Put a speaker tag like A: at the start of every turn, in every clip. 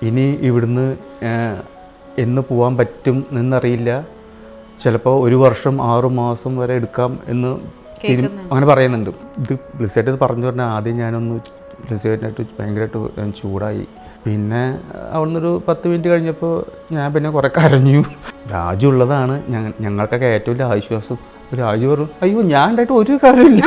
A: ഇനി ഇവിടുന്ന് എന്ന് പോകാൻ പറ്റും എന്നറിയില്ല. ചിലപ്പോൾ 1 വർഷം 6 മാസം വരെ എടുക്കാം എന്ന് അങ്ങനെ പറയുന്നുണ്ട്. ഇത് ബ്ലിസേറ്റ് ഇത് പറഞ്ഞു പറഞ്ഞാൽ ആദ്യം ഞാനൊന്ന് ബ്ലിസേറ്റിനായിട്ട് ഭയങ്കരമായിട്ട് ചൂടായി. പിന്നെ അവിടുന്നൊരു 10 മിനിറ്റ് കഴിഞ്ഞപ്പോൾ ഞാൻ പിന്നെ കുറേ കരഞ്ഞു. രാജു ഉള്ളതാണ് ഞങ്ങൾക്കൊക്കെ ഏറ്റവും വലിയ ആശ്വാസം. രാജു പറഞ്ഞു, അയ്യോ ഞാൻ ഉണ്ടായിട്ട് ഒരു കാര്യമില്ല.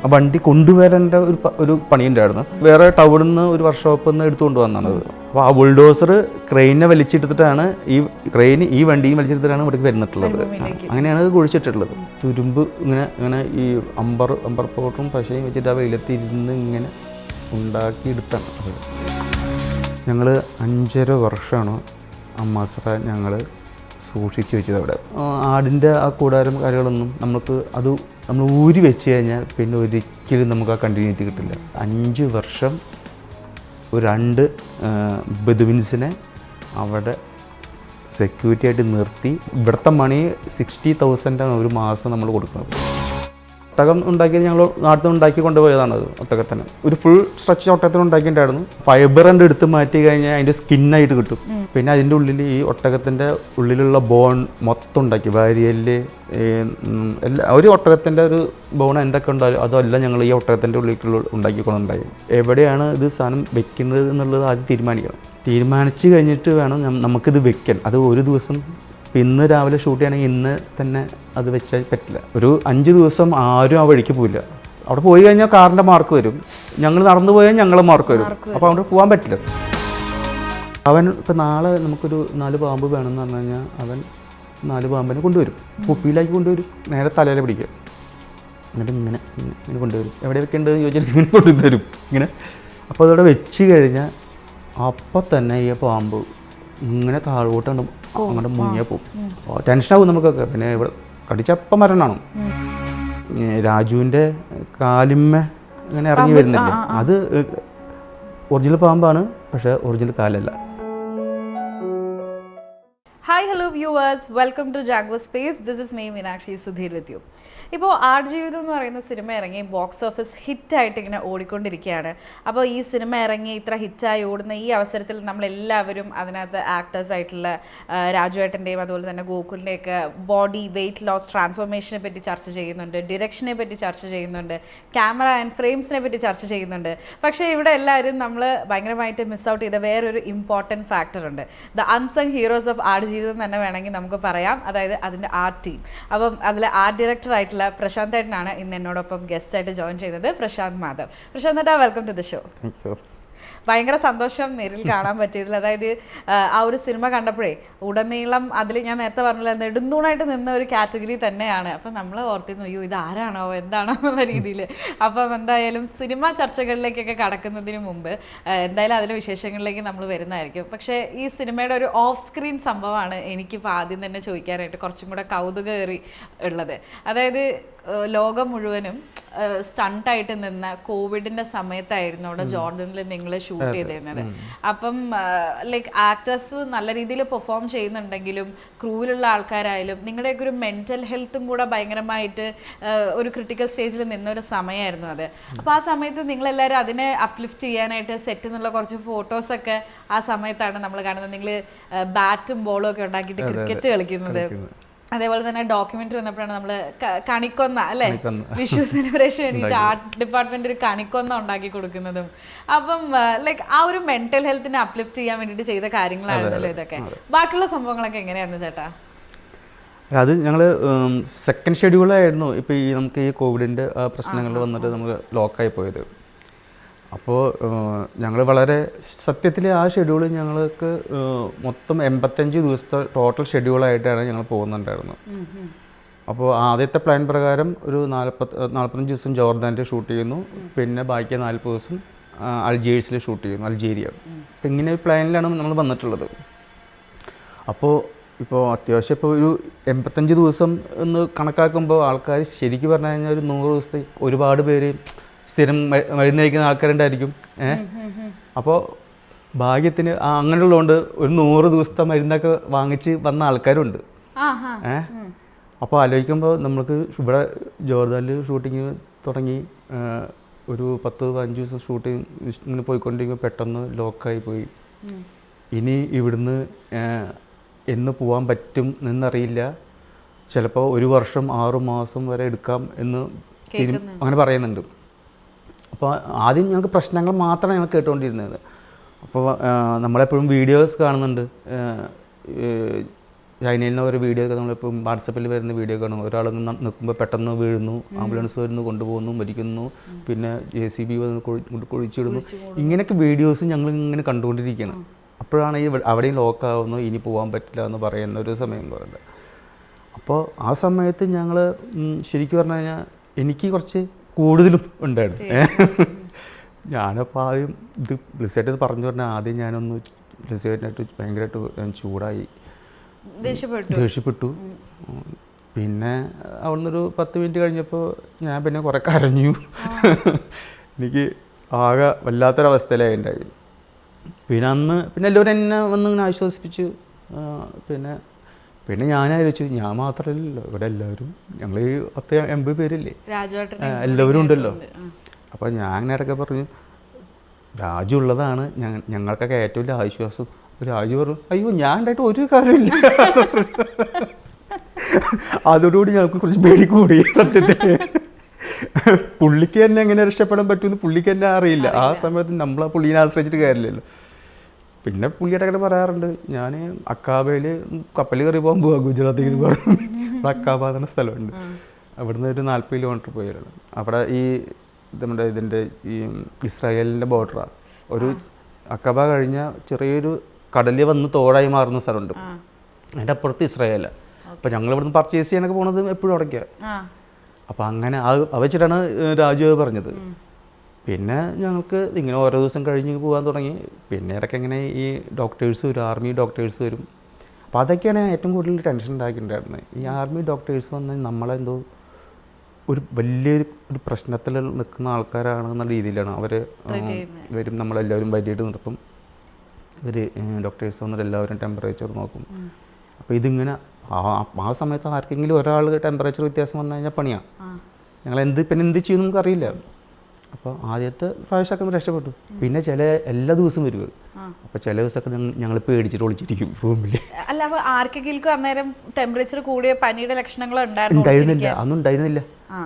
A: ആ വണ്ടി കൊണ്ടുവരേണ്ട ഒരു പണിയുണ്ടായിരുന്നു. വേറെ ടൗണിൽ നിന്ന് ഒരു വർക്ക്ഷോപ്പിൽ നിന്ന് എടുത്തുകൊണ്ട് വന്നത്. അപ്പോൾ ആ ബുൾഡോസർ ക്രെയിനെ വലിച്ചെടുത്തിട്ടാണ് ഈ വണ്ടിയും വലിച്ചെടുത്തിട്ടാണ് ഇവിടേക്ക് വരുന്നിട്ടുള്ളത്. അങ്ങനെയാണ് ഇത് കുഴിച്ചിട്ടുള്ളത്. തുരുമ്പ് ഇങ്ങനെ ഈ അമ്പർ പൗഡറും പശയും വെച്ചിട്ട് ആ വെയിലത്തിരുന്ന് ഇങ്ങനെ ഉണ്ടാക്കിയെടുത്താണ്. ഞങ്ങൾ 5.5 വർഷമാണ് അമ്മാസറ ഞങ്ങൾ സൂക്ഷിച്ച് വെച്ചത്. അവിടെ ആടിൻ്റെ ആ കൂടാരം കാര്യങ്ങളൊന്നും നമ്മൾ ഊരി വെച്ച് കഴിഞ്ഞാൽ പിന്നെ ഒരിക്കലും നമുക്ക് ആ കണ്ടിന്യൂറ്റി കിട്ടില്ല. 5 വർഷം 2 ബെദുവിൻസിനെ അവിടെ സെക്യൂരിറ്റി ആയിട്ട് നിർത്തി. ഇവിടുത്തെ മണി 60,000 ഒരു മാസം നമ്മൾ കൊടുക്കുന്നത്. ഒട്ടകം ഉണ്ടാക്കിയത് ഞങ്ങൾ നാട്ടിൽ നിന്ന് ഉണ്ടാക്കി കൊണ്ടുപോയതാണത്. ഒട്ടകത്തിന് ഒരു ഫുൾ സ്ട്രെച്ച് ഒട്ടകത്തിന് ഉണ്ടാക്കിയിട്ടുണ്ടായിരുന്നു. ഫൈബർ കണ്ട് എടുത്ത് മാറ്റി കഴിഞ്ഞാൽ അതിൻ്റെ സ്കിന്നായിട്ട് കിട്ടും. പിന്നെ അതിൻ്റെ ഉള്ളിൽ ഈ ഒട്ടകത്തിൻ്റെ ഉള്ളിലുള്ള ബോൺ മൊത്തം ഉണ്ടാക്കി വാരിയല് ഒരു ഒട്ടകത്തിൻ്റെ ഒരു ബോൺ എന്തൊക്കെ ഉണ്ടാവും അതെല്ലാം ഞങ്ങൾ ഈ ഒട്ടകത്തിൻ്റെ ഉള്ളിൽ ഉണ്ടാക്കിക്കൊണ്ടുണ്ടായി. എവിടെയാണ് ഇത് സാധനം വെക്കുന്നത് എന്നുള്ളത് ആദ്യം തീരുമാനിച്ച് കഴിഞ്ഞിട്ട് വേണം നമുക്കിത് വെക്കാൻ. അത് ഒരു ദിവസം ഇന്ന് രാവിലെ ഷൂട്ട് ചെയ്യണമെങ്കിൽ ഇന്ന് തന്നെ അത് വെച്ചാൽ പറ്റില്ല. ഒരു 5 ദിവസം ആരും ആ വഴിക്ക് പോയില്ല. അവിടെ പോയി കഴിഞ്ഞാൽ കാറിൻ്റെ മാർക്ക് വരും. ഞങ്ങൾ നടന്നു പോയാൽ ഞങ്ങളെ മാർക്ക് വരും. അപ്പോൾ അവിടെ പോകാൻ പറ്റില്ല. അവൻ ഇപ്പം നാളെ നമുക്കൊരു 4 പാമ്പ് വേണമെന്ന് പറഞ്ഞു കഴിഞ്ഞാൽ അവൻ 4 പാമ്പിനെ കൊണ്ടുവരും. കുപ്പിയിലാക്കി കൊണ്ടുവരും. നേരെ തലയിൽ പിടിക്കും. എന്നിട്ട് ഇങ്ങനെ കൊണ്ടുവരും. എവിടെ വെക്കേണ്ടതെന്ന് ചോദിച്ചാൽ ഇങ്ങനെ കൊണ്ടുതരും ഇങ്ങനെ. അപ്പോൾ അതവിടെ വെച്ച് കഴിഞ്ഞാൽ അപ്പം തന്നെ ഈ പാമ്പ് ഇങ്ങനെ താഴോട്ടാണ് അങ്ങോട്ട് മുങ്ങിയാൽ പോകും. ടെൻഷനാവും നമുക്കൊക്കെ. പിന്നെ ഇവിടെ കടിച്ചപ്പം മരണമാണ്. രാജുവിൻ്റെ കാലിന്മ ഇങ്ങനെ ഇറങ്ങി വരുന്നില്ലേ, അത് ഒറിജിനൽ പാമ്പാണ്, പക്ഷേ ഒറിജിനൽ കാലല്ല.
B: Hi hello viewers, welcome to Jaguar Space. This is me Meenakshi Sudheer with you. ഇപ്പോൾ ആടുജീവിതം എന്ന് പറയുന്ന സിനിമ ഇറങ്ങി ബോക്സ് ഓഫീസ് ഹിറ്റായിട്ട് ഇങ്ങനെ ഓടിക്കൊണ്ടിരിക്കുകയാണ്. അപ്പോൾ ഈ സിനിമ ഇറങ്ങി ഇത്ര ഹിറ്റായി ഓടുന്ന ഈ അവസരത്തിൽ നമ്മളെല്ലാവരും അതിനകത്ത് ആക്ടേഴ്സ് ആയിട്ടുള്ള രാജുവേട്ടൻ്റെയും അതുപോലെ തന്നെ ഗോകുലിൻ്റെയൊക്കെ ബോഡി വെയ്റ്റ് ലോസ് ട്രാൻസ്ഫോർമേഷനെ പറ്റി ചർച്ച ചെയ്യുന്നുണ്ട്, ഡിറക്ഷനെ പറ്റി ചർച്ച ചെയ്യുന്നുണ്ട്, ക്യാമറ ആൻഡ് ഫ്രെയിംസിനെ പറ്റി ചർച്ച ചെയ്യുന്നുണ്ട്. പക്ഷേ ഇവിടെ എല്ലാവരും നമ്മൾ ഭയങ്കരമായിട്ട് മിസ് ഔട്ട് ചെയ്ത വേറൊരു ഇമ്പോർട്ടൻറ്റ് ഫാക്ടറുണ്ട്. The unsung heroes of Aadujeevitham തന്നെ വേണമെങ്കിൽ നമുക്ക് പറയാം. അതായത് അതിൻ്റെ ആർട്ട് ടീം. അപ്പം അതിൽ ആർട്ട് ഡയറക്ടർ ആയിട്ടുള്ള പ്രശാന്ത് ഏട്ടനാണ് ഇന്ന് എന്നോടൊപ്പം ഗസ്റ്റ് ആയിട്ട് ജോയിൻ ചെയ്തത്. പ്രശാന്ത് മാധവ്. പ്രശാന്ത് ഏട്ടാ, വെൽക്കം ടു ദ ഷോ. ഭയങ്കര സന്തോഷം നേരിൽ കാണാൻ പറ്റിയതിൽ. അതായത് ആ ഒരു സിനിമ കണ്ടപ്പോഴേ ഉടനീളം അതിൽ ഞാൻ നേരത്തെ പറഞ്ഞില്ല നെടുന്തൂണായിട്ട് നിന്ന ഒരു കാറ്റഗറി തന്നെയാണ്. അപ്പം നമ്മൾ ഓർത്തിരുന്നു, അയ്യോ ഇതാരാണോ എന്താണോ എന്നുള്ള രീതിയിൽ. അപ്പം എന്തായാലും സിനിമ ചർച്ചകളിലേക്കൊക്കെ കടക്കുന്നതിന് മുമ്പ് എന്തായാലും അതിലെ വിശേഷങ്ങളിലേക്ക് നമ്മൾ വരുന്നതായിരിക്കും. പക്ഷേ ഈ സിനിമയുടെ ഒരു ഓഫ് സ്ക്രീൻ സംഭവമാണ് എനിക്കിപ്പോൾ ആദ്യം തന്നെ ചോദിക്കാനായിട്ട് കുറച്ചും കൂടെ കൗതുകേറി ഉള്ളത്. അതായത് ലോകം മുഴുവനും സ്റ്റണ്ടായിട്ട് നിന്ന കോവിഡിൻ്റെ സമയത്തായിരുന്നു അവിടെ ജോർഡനിൽ നിങ്ങൾ ഷൂട്ട് ചെയ്തിരുന്നത്. അപ്പം ലൈക്ക് ആക്ടേഴ്സ് നല്ല രീതിയിൽ പെർഫോം ചെയ്യുന്നുണ്ടെങ്കിലും ക്രൂവിലുള്ള ആൾക്കാരായാലും നിങ്ങളുടെയൊക്കെ ഒരു മെൻ്റൽ ഹെൽത്തും കൂടെ ഭയങ്കരമായിട്ട് ഒരു ക്രിട്ടിക്കൽ സ്റ്റേജിൽ നിന്നൊരു സമയമായിരുന്നു അത്. അപ്പോൾ ആ സമയത്ത് നിങ്ങളെല്ലാവരും അതിനെ അപ്ലിഫ്റ്റ് ചെയ്യാനായിട്ട് സെറ്റിൽ നിന്നുള്ള കുറച്ച് ഫോട്ടോസൊക്കെ ആ സമയത്താണ് നമ്മൾ കാണുന്നത്. നിങ്ങൾ ബാറ്റും ബോളും ഒക്കെ ഉണ്ടാക്കിയിട്ട് ക്രിക്കറ്റ് കളിക്കുന്നത്. അതേപോലെ തന്നെ ഡോക്യുമെന്ററി വന്നപ്പോഴാണ് നമ്മൾ കണിക്കൊന്ന അല്ലേ, വിഷു സെലിബ്രേഷൻ വേണ്ടിയിട്ട് ആർട്ട് ഡിപ്പാർട്ട്മെന്റ് ഒരു കണിക്കൊന്ന ഉണ്ടാക്കി കൊടുക്കുന്നതും. അപ്പം ലൈക്ക് ആ ഒരു മെന്റൽ ഹെൽത്തിനെ അപ്ലിഫ്റ്റ് ചെയ്യാൻ വേണ്ടിയിട്ട് ചെയ്ത കാര്യങ്ങളായിരുന്നല്ലോ ഇതൊക്കെ. ബാക്കിയുള്ള സംഭവങ്ങളൊക്കെ എങ്ങനെയായിരുന്നു ചേട്ടാ?
A: അത് ഞങ്ങൾ സെക്കൻഡ് ഷെഡ്യൂളായിരുന്നു. ഇപ്പോൾ നമുക്ക് ഈ കോവിഡിൻ്റെ പ്രശ്നങ്ങൾ വന്നിട്ട് നമുക്ക് ലോക്കായി പോയത്. അപ്പോൾ ഞങ്ങൾ വളരെ സത്യത്തിൽ ആ ഷെഡ്യൂൾ ഞങ്ങൾക്ക് മൊത്തം 85 ദിവസത്തെ ടോട്ടൽ ഷെഡ്യൂളായിട്ടാണ് ഞങ്ങൾ പോകുന്നുണ്ടായിരുന്നത്. അപ്പോൾ ആദ്യത്തെ പ്ലാൻ പ്രകാരം ഒരു 45 ദിവസം ജോർദാനിൽ ഷൂട്ട് ചെയ്യുന്നു, പിന്നെ ബാക്കി 40 ദിവസം അൾജീരിയയിൽ ഷൂട്ട് ചെയ്യുന്നു, അൾജീരിയ. അപ്പം ഇങ്ങനെ ഒരു പ്ലാനിലാണ് നമ്മൾ വന്നിട്ടുള്ളത്. അപ്പോൾ അത്യാവശ്യം ഇപ്പോൾ ഒരു 85 ദിവസം എന്ന് കണക്കാക്കുമ്പോൾ ആൾക്കാർ ശരിക്കും പറഞ്ഞു കഴിഞ്ഞാൽ ഒരു 100 ദിവസത്തെ ഒരുപാട് പേര് സ്ഥിരം മരുന്ന് കഴിക്കുന്ന ആൾക്കാരുണ്ടായിരിക്കും. അപ്പോൾ ഭാഗ്യത്തിന് അങ്ങനെയുള്ളതുകൊണ്ട് ഒരു 100 ദിവസത്തെ മരുന്നൊക്കെ വാങ്ങിച്ച് വന്ന ആൾക്കാരുണ്ട്. അപ്പോൾ ആലോചിക്കുമ്പോൾ നമ്മൾക്ക് ഇവിടെ ജോർദാനിൽ ഷൂട്ടിങ് തുടങ്ങി ഒരു 10-15 ദിവസം ഷൂട്ടിങ് ഇങ്ങനെ പോയിക്കൊണ്ടിരിക്കുമ്പോൾ പെട്ടെന്ന് ലോക്കായി പോയി. ഇനി ഇവിടുന്ന് എന്ന് പോകാൻ പറ്റും എന്നറിയില്ല, ചിലപ്പോൾ 1 വർഷം 6 മാസം വരെ എടുക്കാം എന്ന് അങ്ങനെ പറയുന്നുണ്ട്. അപ്പോൾ ആദ്യം ഞങ്ങൾക്ക് പ്രശ്നങ്ങൾ മാത്രമാണ് ഞങ്ങൾ കേട്ടുകൊണ്ടിരുന്നത്. അപ്പോൾ നമ്മളെപ്പോഴും വീഡിയോസ് കാണുന്നുണ്ട്, ചൈനയിൽ നിന്ന് ഒരു വീഡിയോ ഒക്കെ നമ്മളിപ്പം വാട്സപ്പിൽ വരുന്ന വീഡിയോ കാണും. ഒരാൾ നിൽക്കുമ്പോൾ പെട്ടെന്ന് വീഴുന്നു, ആംബുലൻസ് വരുന്നു, കൊണ്ടുപോകുന്നു, മരിക്കുന്നു, പിന്നെ JCB വന്ന് കുഴിച്ചിടുന്നു. ഇങ്ങനെയൊക്കെ വീഡിയോസ് ഞങ്ങൾ ഇങ്ങനെ കണ്ടുകൊണ്ടിരിക്കുകയാണ്. അപ്പോഴാണ് ഈ അവിടെയും ലോക്കാവുന്നു, ഇനി പോകാൻ പറ്റില്ല എന്ന് പറയുന്ന ഒരു സമയം പറയുന്നത്. അപ്പോൾ ആ സമയത്ത് ഞങ്ങൾ ശരിക്കും പറഞ്ഞു കഴിഞ്ഞാൽ എനിക്ക് കുറച്ച് കൂടുതലും ഉണ്ടായിരുന്നു. ഞാനപ്പോൾ ആദ്യം ഇത് ബ്ലിസ്സായിട്ട് ഇത് പറഞ്ഞു പറഞ്ഞാൽ ആദ്യം ഞാനൊന്ന് ബ്ലിസ്സായിട്ടായിട്ട് ഭയങ്കരമായിട്ട് ചൂടായി, ദേഷ്യപ്പെട്ടു. പിന്നെ അവിടുന്നൊരു 10 മിനിറ്റ് കഴിഞ്ഞപ്പോൾ ഞാൻ പിന്നെ കുറേ കരഞ്ഞു. എനിക്ക് ആകെ വല്ലാത്തൊരവസ്ഥയിലായി ഉണ്ടായി. പിന്നെ എല്ലാവരും എന്നെ വന്ന് ഇങ്ങനെ ആശ്വസിപ്പിച്ചു. പിന്നെ ഞാനാലോചിച്ചു, ഞാൻ മാത്രമല്ലല്ലോ ഇവിടെ എല്ലാവരും, ഞങ്ങൾ 10-80 പേരില്ലേ, എല്ലാവരും ഉണ്ടല്ലോ. അപ്പോൾ ഞാൻ ഇടയ്ക്ക് പറഞ്ഞു, രാജു ഉള്ളതാണ് ഞങ്ങൾക്കൊക്കെ ഏറ്റവും വലിയ ആശ്വാസം. രാജു പറഞ്ഞു, അയ്യോ ഞാൻ ഉണ്ടായിട്ട് ഒരു കാര്യമില്ല. അതോടുകൂടി ഞങ്ങൾക്ക് കുറച്ച് പേടി കൂടി. സത്യത്തിൽ പുള്ളിക്ക് തന്നെ എങ്ങനെ രക്ഷപ്പെടാൻ പറ്റുമെന്ന് പുള്ളിക്ക് തന്നെ അറിയില്ല. ആ സമയത്ത് നമ്മളെ പുള്ളീനെ ആശ്രയിച്ചിട്ട് കാര്യമില്ലല്ലോ. പിന്നെ പുള്ളിയുടെ അങ്ങനെ പറയാറുണ്ട്, ഞാൻ അക്കാബയിൽ കപ്പൽ കയറി പോകാൻ പോവാം ഗുജറാത്തേക്ക് പോകും. അക്കാബ എന്ന സ്ഥലമുണ്ട്, അവിടുന്ന് ഒരു 40 കിലോമീറ്റർ പോയാലാണ്. അവിടെ ഈ നമ്മുടെ ഇതിൻ്റെ ഈ ഇസ്രായേലിൻ്റെ ബോർഡറാണ്. ഒരു അക്കബ കഴിഞ്ഞ ചെറിയൊരു കടലിൽ വന്ന് തോടായി മാറുന്ന സ്ഥലമുണ്ട്, അതിൻ്റെ അപ്പുറത്ത് ഇസ്രായേലാണ്. അപ്പോൾ ഞങ്ങൾ ഇവിടുന്ന് പർച്ചേസ് ചെയ്യാനൊക്കെ പോണത് എപ്പോഴും അവിടേക്കാണ്. അപ്പോൾ അങ്ങനെ അത് വെച്ചിട്ടാണ് രാജു പറഞ്ഞത്. പിന്നെ ഞങ്ങൾക്ക് ഇങ്ങനെ ഓരോ ദിവസം കഴിഞ്ഞ് പോകാൻ തുടങ്ങി. പിന്നെ ഇടയ്ക്ക് ഇങ്ങനെ ഈ ഡോക്ടേഴ്സ് വരും, ആർമി ഡോക്ടേഴ്സ് വരും. അപ്പോൾ അതൊക്കെയാണ് ഏറ്റവും കൂടുതൽ ടെൻഷൻ ഉണ്ടാക്കിയിട്ടുണ്ടായിരുന്നത്. ഈ ആർമി ഡോക്ടേഴ്സ് വന്ന് നമ്മളെന്തോ ഒരു വലിയൊരു പ്രശ്നത്തിൽ നിൽക്കുന്ന ആൾക്കാരാണെന്ന രീതിയിലാണ് അവർ വരും. നമ്മളെല്ലാവരും വലിയിട്ട് നിർത്തും. ഇവർ ഡോക്ടേഴ്സ് വന്നിട്ട് എല്ലാവരും ടെമ്പറേച്ചർ നോക്കും. അപ്പോൾ ഇതിങ്ങനെ ആ സമയത്ത് ആർക്കെങ്കിലും ഒരാൾ ടെമ്പറേച്ചർ വ്യത്യാസം വന്നു കഴിഞ്ഞാൽ പണിയാണ്. ഞങ്ങൾ എന്ത് ചെയ്യുമെന്ന് നമുക്കറിയില്ല. അപ്പോൾ ആദ്യത്തെ പ്രാവശ്യമൊക്കെ രക്ഷപ്പെട്ടു. പിന്നെ എല്ലാ ദിവസവും വരും. അപ്പോൾ ചില ദിവസമൊക്കെ ഞങ്ങൾ പേടിച്ചിട്ട് ഒളിച്ചിരിക്കും റൂമിൽ.
B: അല്ല, അപ്പോൾ ആർക്കെങ്കിലും അന്നേരം ടെമ്പറേച്ചർ കൂടിയ പനിയുടെ ലക്ഷണങ്ങൾ
A: ഉണ്ടായിരുന്നില്ല, അന്നും ഉണ്ടായിരുന്നില്ല.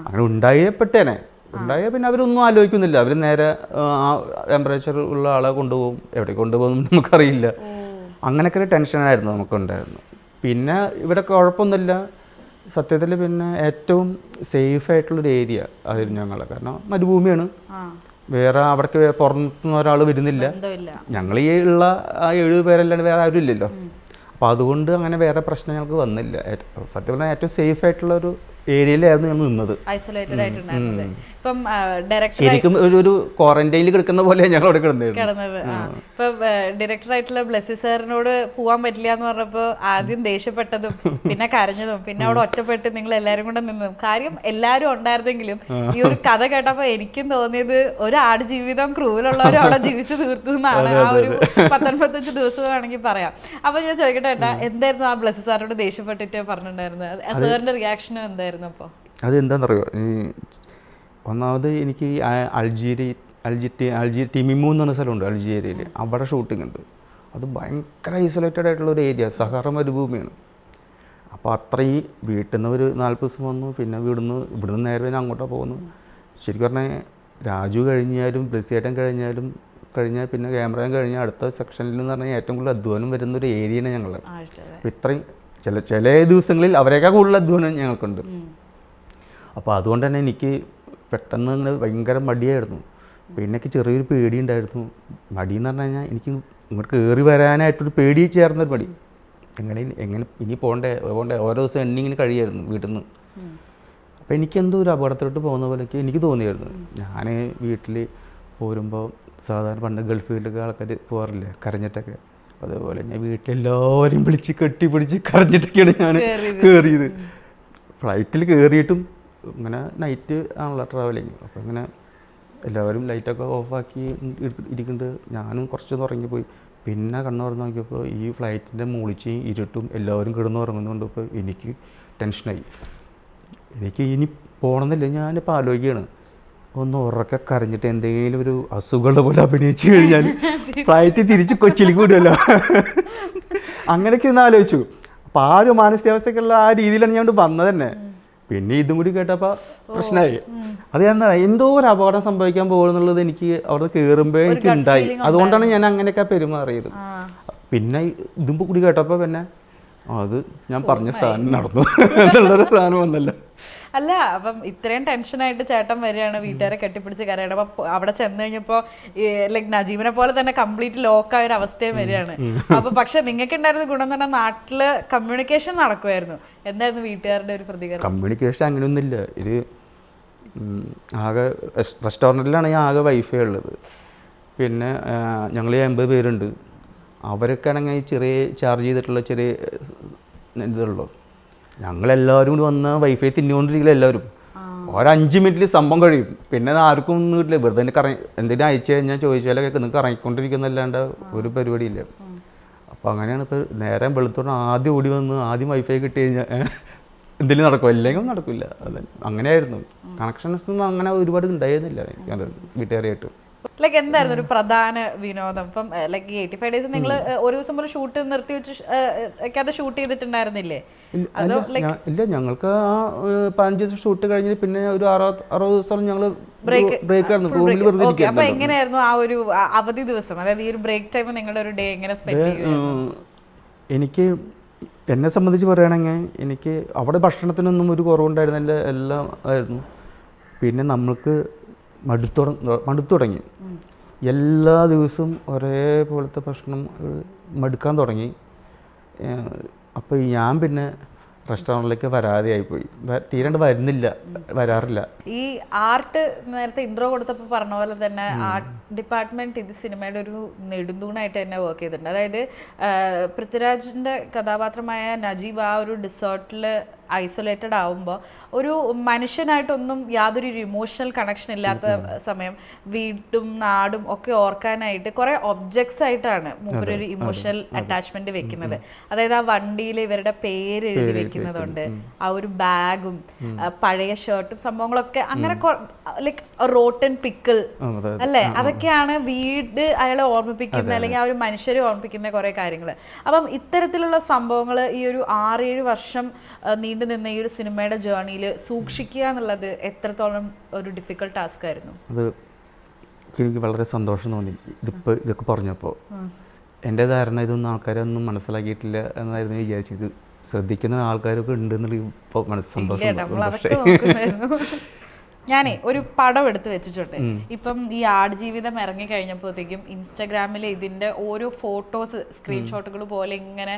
A: അങ്ങനെ ഉണ്ടായപ്പെട്ടേനെ ഉണ്ടായ പിന്നെ അവരൊന്നും ആലോചിക്കുന്നില്ല. അവർ നേരെ ആ ടെമ്പറേച്ചർ ഉള്ള ആളെ കൊണ്ടുപോകും. എവിടെ കൊണ്ടുപോകും നമുക്കറിയില്ല. അങ്ങനെയൊക്കെ ഒരു ടെൻഷനായിരുന്നു നമുക്കുണ്ടായിരുന്നു. പിന്നെ ഇവിടെ കുഴപ്പമൊന്നുമില്ല സത്യത്തിൽ. പിന്നെ ഏറ്റവും സേഫായിട്ടുള്ളൊരു ഏരിയ ആയിരുന്നു ഞങ്ങൾ. കാരണം മരുഭൂമിയാണ്, വേറെ അവിടേക്ക് പുറത്തുനിന്ന് ഒരാൾ വരുന്നില്ല. ഞങ്ങൾ ഈ ഉള്ള ആ 7 പേരല്ലാണ്ട് വേറെ ആരും ഇല്ലല്ലോ. അപ്പോൾ അതുകൊണ്ട് അങ്ങനെ വേറെ പ്രശ്നം ഞങ്ങൾക്ക് വന്നില്ല. സത്യം പറഞ്ഞാൽ ഏറ്റവും സേഫായിട്ടുള്ളൊരു ഏരിയയിലായിരുന്നു ഞങ്ങൾ നിന്നത്.
B: ഐസൊലേറ്റഡ് ആയിട്ടുണ്ടായിരുന്നത്. ഇപ്പം
A: ശരിക്കും ഒരു ക്വാറന്റൈനിൽ കിടക്കുന്ന പോലെ ഞങ്ങൾ അവിടെ കിടന്നത്.
B: ഇപ്പൊ ഡയറക്ടറായിട്ടുള്ള ബ്ലെസ്സി സാറിനോട് പോകാൻ പറ്റില്ല എന്ന് പറഞ്ഞപ്പോൾ ആദ്യം ദേഷ്യപ്പെട്ടതും പിന്നെ കരഞ്ഞതും പിന്നെ അവിടെ ഒറ്റപ്പെട്ട് നിങ്ങൾ എല്ലാവരും കൂടെ നിന്നതും. കാര്യം എല്ലാവരും ഉണ്ടായിരുന്നെങ്കിലും ഈ ഒരു കഥ കേട്ടപ്പോൾ എനിക്കും തോന്നിയത് ഒരു ആട് ജീവിതം ക്രൂവിലുള്ളവരും അവിടെ ജീവിച്ചു തീർത്തു എന്നാണ്. ആ ഒരു 19-25 ദിവസം വേണമെങ്കിൽ പറയാം. അപ്പൊ ഞാൻ ചോദിക്കട്ടെ ഏട്ടാ, എന്തായിരുന്നു ആ ബ്ലെസ്സി സാറിനോട് ദേഷ്യപ്പെട്ടിട്ട് പറഞ്ഞിട്ടുണ്ടായിരുന്നത്? സാറിന്റെ റിയാക്ഷനും എന്തായിരുന്നു? അപ്പോൾ
A: അതെന്താണെന്നറിയോ, ഒന്നാമത് എനിക്ക് അൾജീരിയ ടിമിമു എന്ന് പറഞ്ഞ സ്ഥലമുണ്ട് അൾജീരിയയിൽ. അവിടെ ഷൂട്ടിംഗ് ഉണ്ട്. അത് ഭയങ്കര ഐസൊലേറ്റഡ് ആയിട്ടുള്ള ഒരു ഏരിയ, സഹാറ മരുഭൂമിയാണ്. അപ്പോൾ അത്രയും വീട്ടിൽ നിന്ന് ഒരു 40 ദിവസം വന്നു. പിന്നെ ഇവിടുന്ന് നേരെ അങ്ങോട്ടാണ് പോകുന്നു. ശരിക്കും പറഞ്ഞാൽ രാജു കഴിഞ്ഞാലും ബ്ലെസ്സിയേട്ടൻ കഴിഞ്ഞാൽ പിന്നെ ക്യാമറയും കഴിഞ്ഞാൽ അടുത്ത സെക്ഷനിൽ എന്ന് പറഞ്ഞാൽ ഏറ്റവും കൂടുതൽ അധ്വാനം വരുന്നൊരു ഏരിയയാണ് ഞങ്ങൾ. അപ്പോൾ ഇത്രയും ചില ദിവസങ്ങളിൽ അവരെക്കാൾ കൂടുതൽ അധ്വാനം ഞങ്ങൾക്കുണ്ട്. അപ്പോൾ അതുകൊണ്ട് തന്നെ എനിക്ക് പെട്ടെന്ന് ഇങ്ങനെ ഭയങ്കര മടിയായിരുന്നു. പിന്നെ എനിക്ക് ചെറിയൊരു പേടി ഉണ്ടായിരുന്നു. മടിയെന്ന് പറഞ്ഞു കഴിഞ്ഞാൽ എനിക്ക് ഇങ്ങോട്ട് കയറി വരാനായിട്ടൊരു പേടി ചേർന്നൊരു മടി. എങ്ങനെ ഇനി പോകണ്ടേ ഓരോ ദിവസം എണ്ണിങ്ങനെ കഴിയായിരുന്നു വീട്ടിൽ നിന്ന്. അപ്പോൾ എനിക്കെന്തോ ഒരു അപകടത്തിലോട്ട് പോകുന്ന പോലെ എനിക്ക് തോന്നിയായിരുന്നു. ഞാൻ വീട്ടിൽ പോരുമ്പോൾ സാധാരണ പണ്ട് ഗൾഫിലൊക്കെ ആൾക്കാർ പോകാറില്ലേ കരഞ്ഞിട്ടൊക്കെ, അതേപോലെ ഞാൻ വീട്ടിലെല്ലാവരും വിളിച്ച് കെട്ടിപ്പിടിച്ച് കരഞ്ഞിട്ടൊക്കെയാണ് ഞാൻ കയറിയത്. ഫ്ലൈറ്റിൽ കയറിയിട്ടും ഇങ്ങനെ നൈറ്റ് ആണല്ലോ ട്രാവലിങ്. അപ്പോൾ ഇങ്ങനെ എല്ലാവരും ലൈറ്റൊക്കെ ഓഫാക്കി ഇരിക്കുന്നുണ്ട്. ഞാനും കുറച്ചൊന്ന് ഉറങ്ങിപ്പോയി. പിന്നെ കണ്ണു തുറന്ന് നോക്കിയപ്പോൾ ഈ ഫ്ലൈറ്റിൻ്റെ മൂളിച്ചും ഇരുട്ടും എല്ലാവരും കിടന്ന് ഉറങ്ങുന്നതുകൊണ്ട് ഇപ്പോൾ എനിക്ക് ടെൻഷനായി. എനിക്ക് ഇനി പോകണമെന്നില്ല. ഞാനിപ്പോൾ ആലോചിക്കുകയാണ്, ഒന്ന് ഉറക്കെ കരഞ്ഞിട്ട് എന്തെങ്കിലും ഒരു അസുഖമുള്ള പോലെ അഭിനയിച്ചു കഴിഞ്ഞാൽ ഫ്ലൈറ്റ് തിരിച്ച് കൊച്ചിയിലേക്ക് വിടുമല്ലോ. അങ്ങനെയൊക്കെ ഒന്ന് ആലോചിച്ചു. അപ്പോൾ ആ ഒരു മാനസികാവസ്ഥയ്ക്കുള്ള ആ രീതിയിലാണ് ഞാൻ വന്നത് തന്നെ. പിന്നെ ഇതും കൂടി കേട്ടപ്പോൾ പ്രശ്നമായി. അത് എന്താ എന്തോ ഒരു അപകടം സംഭവിക്കാൻ പോകുന്നുള്ളത് എനിക്ക് അവിടെ കയറുമ്പോൾ എനിക്ക് ഉണ്ടായി. അതുകൊണ്ടാണ് ഞാൻ അങ്ങനെയൊക്കെ പെരുമാറിയത്. പിന്നെ ഇതും കൂടി കേട്ടപ്പോൾ പിന്നെ അത് ഞാൻ പറഞ്ഞ സാധനം നടന്നു എന്നുള്ളൊരു സാധനം വന്നല്ലോ.
B: അല്ല, അപ്പം ഇത്രയും ടെൻഷനായിട്ട് ചേട്ടൻ വരികയാണ്, വീട്ടുകാരെ കെട്ടിപ്പിടിച്ച് കരയണം. അപ്പം അവിടെ ചെന്ന് കഴിഞ്ഞപ്പോൾ ലൈക്ക് നജീബിനെ പോലെ തന്നെ കംപ്ലീറ്റ് ലോക്കായ ഒരു അവസ്ഥയും വരികയാണ്. അപ്പൊ പക്ഷെ നിങ്ങൾക്ക് ഉണ്ടായിരുന്ന ഗുണം എന്ന് പറഞ്ഞാൽ നാട്ടില് കമ്മ്യൂണിക്കേഷൻ നടക്കുമായിരുന്നു. എന്തായിരുന്നു വീട്ടുകാരുടെ ഒരു പ്രതികരണം?
A: കമ്മ്യൂണിക്കേഷൻ അങ്ങനെയൊന്നുമില്ല. ഇത് ആകെ റെസ്റ്റോറൻറ്റിലാണെങ്കിൽ ആകെ വൈഫൈ ഉള്ളത്. പിന്നെ ഞങ്ങൾ 80 പേരുണ്ട്. അവരൊക്കെ ആണെങ്കിൽ ചെറിയ ചാർജ് ചെയ്തിട്ടുള്ള ചെറിയ ഇതുള്ളൂ. ഞങ്ങളെല്ലാവരും കൂടി വന്ന് വൈഫൈ തിന്നുകൊണ്ടിരിക്കില്ല എല്ലാവരും. ഒരു 5 മിനിറ്റിൽ സംഭവം കഴിയും. പിന്നെ ആർക്കും ഒന്നും കിട്ടില്ല. വെറുതെ എന്തെങ്കിലും അയച്ചു കഴിഞ്ഞാൽ ചോദിച്ചാലൊക്കെ നിങ്ങൾക്ക് ഇറങ്ങിക്കൊണ്ടിരിക്കുന്നല്ലാണ്ട് ഒരു പരിപാടിയില്ല. അപ്പോൾ അങ്ങനെയാണ് ഇപ്പോൾ നേരെ വെളുത്തോണ്ട് ആദ്യം ഓടി വന്ന് ആദ്യം വൈഫൈ കിട്ടി കഴിഞ്ഞാൽ എന്തെങ്കിലും നടക്കും, അല്ലെങ്കിൽ നടക്കില്ല. അത് അങ്ങനെയായിരുന്നു. കണക്ഷൻസ് ഒന്നും അങ്ങനെ ഒരുപാട് ഉണ്ടായിരുന്നില്ല അത് വീട്ടുകാരായിട്ട്.
B: ലൈക്ക് എന്തായിരുന്നു ഒരു പ്രധാന വിനോദം? ഇപ്പം ലൈക്ക് 85 ഡേയ്സ് നിങ്ങൾ ഒരു ദിവസം പോലെ ഷൂട്ട് നിർത്തി വെച്ച് അത് ഷൂട്ട് ചെയ്തിട്ടുണ്ടായിരുന്നില്ലേ? അതോ
A: ഇല്ല, ഞങ്ങൾക്ക് ആ 15 ദിവസം ഷൂട്ട് കഴിഞ്ഞ് പിന്നെ ഒരു 60 ദിവസം ഞങ്ങൾ ബ്രേക്ക് ആയിരുന്നു.
B: അപ്പൊ എങ്ങനെയായിരുന്നു ആ ഒരു അവധി ദിവസം, അതായത് ഈ ഒരു ബ്രേക്ക് ടൈം നിങ്ങളുടെ ഒരു ഡേ എങ്ങനെ സ്പെൻഡ് ചെയ്യും?
A: എനിക്ക് എന്നെ സംബന്ധിച്ച് പറയുകയാണെങ്കിൽ എനിക്ക് അവിടെ ഭക്ഷണത്തിനൊന്നും ഒരു കുറവുണ്ടായിരുന്നില്ല, എല്ലാം ആയിരുന്നു. പിന്നെ നമ്മൾക്ക് മടുത്തു തുടങ്ങി. എല്ലാ ദിവസവും ഒരേപോലത്തെ ഭക്ഷണം മടുക്കാൻ തുടങ്ങി. അപ്പോൾ ഞാൻ പിന്നെ റെസ്റ്റോറൻറ്റിലേക്ക് വരാതെയായിപ്പോയി. തീരണ്ട് വരാറില്ല.
B: ഈ ആർട്ട് നേരത്തെ ഇൻട്രോ കൊടുത്തപ്പോൾ പറഞ്ഞ പോലെ തന്നെ ആർട്ട് ഡിപ്പാർട്ട്മെന്റ് ഇത് സിനിമയുടെ ഒരു നെടുന്തൂണായിട്ട് തന്നെ വർക്ക് ചെയ്തിട്ടുണ്ട്. അതായത് പൃഥ്വിരാജിന്റെ കഥാപാത്രമായ നജീബ് ആ ഒരു ഡിസേർട്ടിൽ ഐസൊലേറ്റഡ് ആവുമ്പോൾ ഒരു മനുഷ്യനായിട്ടൊന്നും യാതൊരു ഇമോഷണൽ കണക്ഷൻ ഇല്ലാത്ത സമയം വീടും നാടും ഒക്കെ ഓർക്കാനായിട്ട് കുറെ ഒബ്ജക്ട്സ് ആയിട്ടാണ് മൂപ്പരൊരു ഇമോഷണൽ അറ്റാച്ച്മെന്റ് വെക്കുന്നത്. അതായത് ആ വണ്ടിയിൽ ഇവരുടെ പേര് എഴുതി വെക്കുന്നതുണ്ട്, ആ ഒരു ബാഗും പഴയ ഷർട്ടും സംഭവങ്ങളൊക്കെ അങ്ങനെ ലൈക്ക് റോട്ടൻ പിക്കിൾ അല്ലേ, അതൊക്കെയാണ് വീട് അയാളെ ഓർമ്മിപ്പിക്കുന്ന അല്ലെങ്കിൽ ആ ഒരു മനുഷ്യരെ ഓർമ്മിപ്പിക്കുന്ന കുറെ കാര്യങ്ങൾ. അപ്പം ഇത്തരത്തിലുള്ള സംഭവങ്ങൾ ഈ ഒരു 6-7 വർഷം നീണ്ടു നിന്ന ഈ ഒരു സിനിമയുടെ ജേർണിയിൽ സൂക്ഷിക്കുക എന്നുള്ളത് എത്രത്തോളം ഒരു ഡിഫിക്കൽട്ട് ടാസ്ക് ആയിരുന്നു?
A: അത് എനിക്ക് വളരെ സന്തോഷം തോന്നി ഇതൊക്കെ പറഞ്ഞപ്പോൾ. എൻ്റെ ധാരണ ഇതൊന്നും ആൾക്കാരൊന്നും മനസ്സിലാക്കിയിട്ടില്ല എന്നായിരുന്നു വിചാരിച്ചത്. ശ്രദ്ധിക്കുന്ന ആൾക്കാരൊക്കെ ഉണ്ടെന്നുള്ള ഇപ്പോൾ സന്തോഷം.
B: ഞാനേ ഒരു പടം എടുത്ത് വെച്ചിട്ടുണ്ട്. ഇപ്പം ഈ ആടുജീവിതം ഇറങ്ങി കഴിഞ്ഞപ്പോഴത്തേക്കും ഇൻസ്റ്റാഗ്രാമിൽ ഇതിന്റെ ഓരോ ഫോട്ടോസ് സ്ക്രീൻഷോട്ടുകൾ പോലെ ഇങ്ങനെ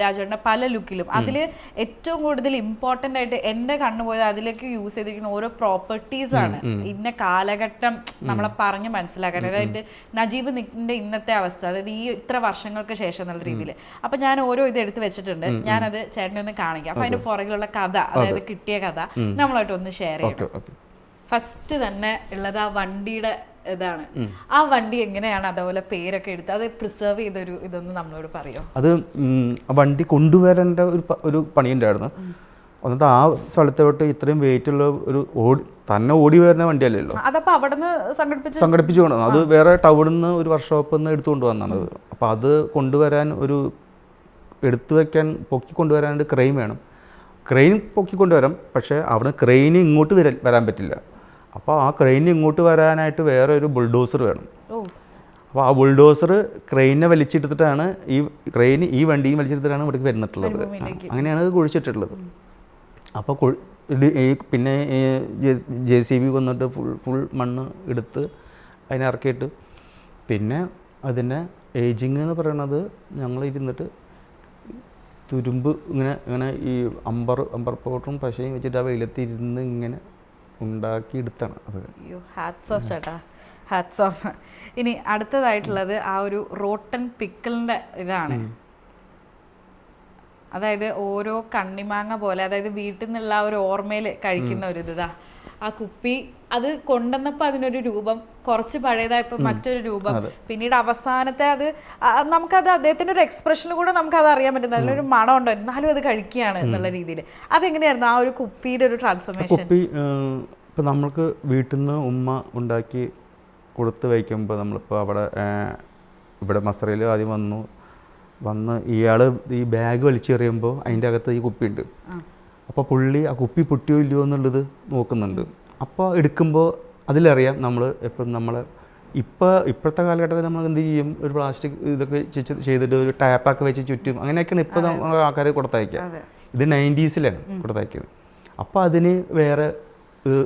B: രാജുവിന്റെ പല ലുക്കിലും അതിൽ ഏറ്റവും കൂടുതൽ ഇമ്പോർട്ടൻ്റ് ആയിട്ട് എൻ്റെ കണ്ണുപോയത് അതിലേക്ക് യൂസ് ചെയ്തിരിക്കുന്ന ഓരോ പ്രോപ്പർട്ടീസ് ആണ്. ഇന്ന കാലഘട്ടം നമ്മളെ പറഞ്ഞ് മനസ്സിലാക്കാൻ, അതായത് നജീബിന്റെ ഇന്നത്തെ അവസ്ഥ, അതായത് ഈ ഇത്ര വർഷങ്ങൾക്ക് ശേഷം എന്നുള്ള രീതിയിൽ. അപ്പം ഞാൻ ഓരോ ഇത് എടുത്ത് വെച്ചിട്ടുണ്ട്. ഞാനത് ചേട്ടനെ ഒന്ന് കാണിക്കാം. അപ്പം അതിന്റെ പുറകിലുള്ള കഥ, അതായത് കിട്ടിയ കഥ നമ്മളായിട്ട് ഒന്ന് ഷെയർ ചെയ്യണം. ഫസ്റ്റ് തന്നെ ഉള്ളത് ആ വണ്ടിയുടെ ഇതാണ്. ആ വണ്ടി എങ്ങനെയാണ് അതുപോലെ പേരൊക്കെ എടുത്ത് അത് പ്രിസർവ് ചെയ്തൊരു ഇതൊന്ന് നമ്മളോട് പറയോ?
A: അത് വണ്ടി കൊണ്ടുവരേണ്ട ഒരു പണിയുണ്ടായിരുന്നു. എന്നിട്ട് ആ സ്ഥലത്തോട്ട് ഇത്രയും വെയിറ്റ് ഉള്ള ഒരു തന്നെ ഓടി വരുന്ന വണ്ടിയല്ലല്ലോ.
B: അതപ്പോൾ അവിടെ നിന്ന്
A: സംഘടിപ്പിച്ചു കൊണ്ടു. അത് വേറെ ടൗണിൽ നിന്ന് ഒരു വർക്ക്ഷോപ്പിൽ നിന്ന് എടുത്തുകൊണ്ട് വന്നാണ്. അപ്പോൾ അത് കൊണ്ടുവരാൻ എടുത്തു വയ്ക്കാൻ പൊക്കിക്കൊണ്ടുവരാൻ ക്രെയിൻ വേണം. ക്രെയിൻ പൊക്കിക്കൊണ്ടുവരാം, പക്ഷേ അവിടെ ക്രെയിന് ഇങ്ങോട്ട് വരാൻ പറ്റില്ല. അപ്പോൾ ആ ക്രെയിന് ഇങ്ങോട്ട് വരാനായിട്ട് വേറെ ഒരു ബുൾഡോസർ വേണം. അപ്പോൾ ആ ബുൾഡോസർ ക്രെയിനെ വലിച്ചെടുത്തിട്ടാണ് ഈ വണ്ടിയും വലിച്ചെടുത്തിട്ടാണ് ഇവിടേക്ക് വരുന്നിട്ടുള്ളത്. അങ്ങനെയാണ് അത് കുഴിച്ചിട്ടുള്ളത്. അപ്പോൾ പിന്നെ JCB വന്നിട്ട് ഫുൾ മണ്ണ് എടുത്ത് അതിനെ ഇറക്കിയിട്ട് പിന്നെ അതിൻ്റെ ഏജിങ് എന്ന് പറയുന്നത് ഞങ്ങൾ ഇരുന്നിട്ട് തുരുമ്പ് ഇങ്ങനെ ഈ അമ്പർ പൗഡറും പശയും വെച്ചിട്ട് ആ വെയിലത്തിരുന്ന് ഇങ്ങനെ ഉണ്ടാക്കിയെടുത്താണ് അത്.
B: ഹാറ്റ്സ് ഓഫ് ചേട്ടാ, ഹാറ്റ്സ് ഓഫ്. ഇനി അടുത്തതായിട്ടുള്ളത് ആ ഒരു റോട്ടൻ പിക്കിളിൻ്റെ ഇതാണ്. അതായത് ഓരോ കണ്ണിമാങ്ങ പോലെ, അതായത് വീട്ടിൽ നിന്നുള്ള ആ ഒരു ഓർമ്മയിൽ കഴിക്കുന്ന ഒരു ഇതാ ആ കുപ്പി. അത് കൊണ്ടുവന്നപ്പോൾ അതിനൊരു രൂപം, കുറച്ച് പഴയതായപ്പോൾ മറ്റൊരു രൂപം, പിന്നീട് അവസാനത്തെ അത് നമുക്കത് അദ്ദേഹത്തിൻ്റെ ഒരു എക്സ്പ്രഷനിൽ കൂടെ നമുക്കത് അറിയാൻ പറ്റും. അതിലൊരു മണമുണ്ടോ എന്നാലും അത് കഴിക്കുകയാണ് എന്നുള്ള രീതിയിൽ. അതെങ്ങനെയായിരുന്നു ആ ഒരു കുപ്പിയുടെ ഒരു ട്രാൻസ്ഫോർമേഷൻ?
A: കുപ്പി ഇപ്പോൾ നമ്മൾക്ക് വീട്ടിൽ നിന്ന് ഉമ്മ ഉണ്ടാക്കി കൊടുത്ത് വയ്ക്കുമ്പോൾ നമ്മളിപ്പോൾ ഇവിടെ മസറയിൽ ആദ്യം വന്ന് ഇയാൾ ഈ ബാഗ് വലിച്ചെറിയുമ്പോൾ അതിൻ്റെ അകത്ത് ഈ കുപ്പിയുണ്ട്. അപ്പോൾ പുള്ളി ആ കുപ്പി പൊട്ടിയോ ഇല്ലയോ എന്നുള്ളത് നോക്കുന്നുണ്ട്. അപ്പോൾ എടുക്കുമ്പോൾ അതിലറിയാം നമ്മൾ എപ്പോഴും ഇപ്പോഴത്തെ കാലഘട്ടത്തിൽ നമ്മൾ എന്ത് ചെയ്യും, ഒരു പ്ലാസ്റ്റിക് ഇതൊക്കെ ചെയ്തിട്ട് ഒരു ടാപ്പൊക്കെ വെച്ച് ചുറ്റും അങ്ങനെയൊക്കെയാണ് ഇപ്പോൾ നമ്മൾ ആൾക്കാർ കൊടുത്തയക്കുക. ഇത് 90s കൊടുത്തയക്കുന്നത്. അപ്പോൾ അതിന് വേറെ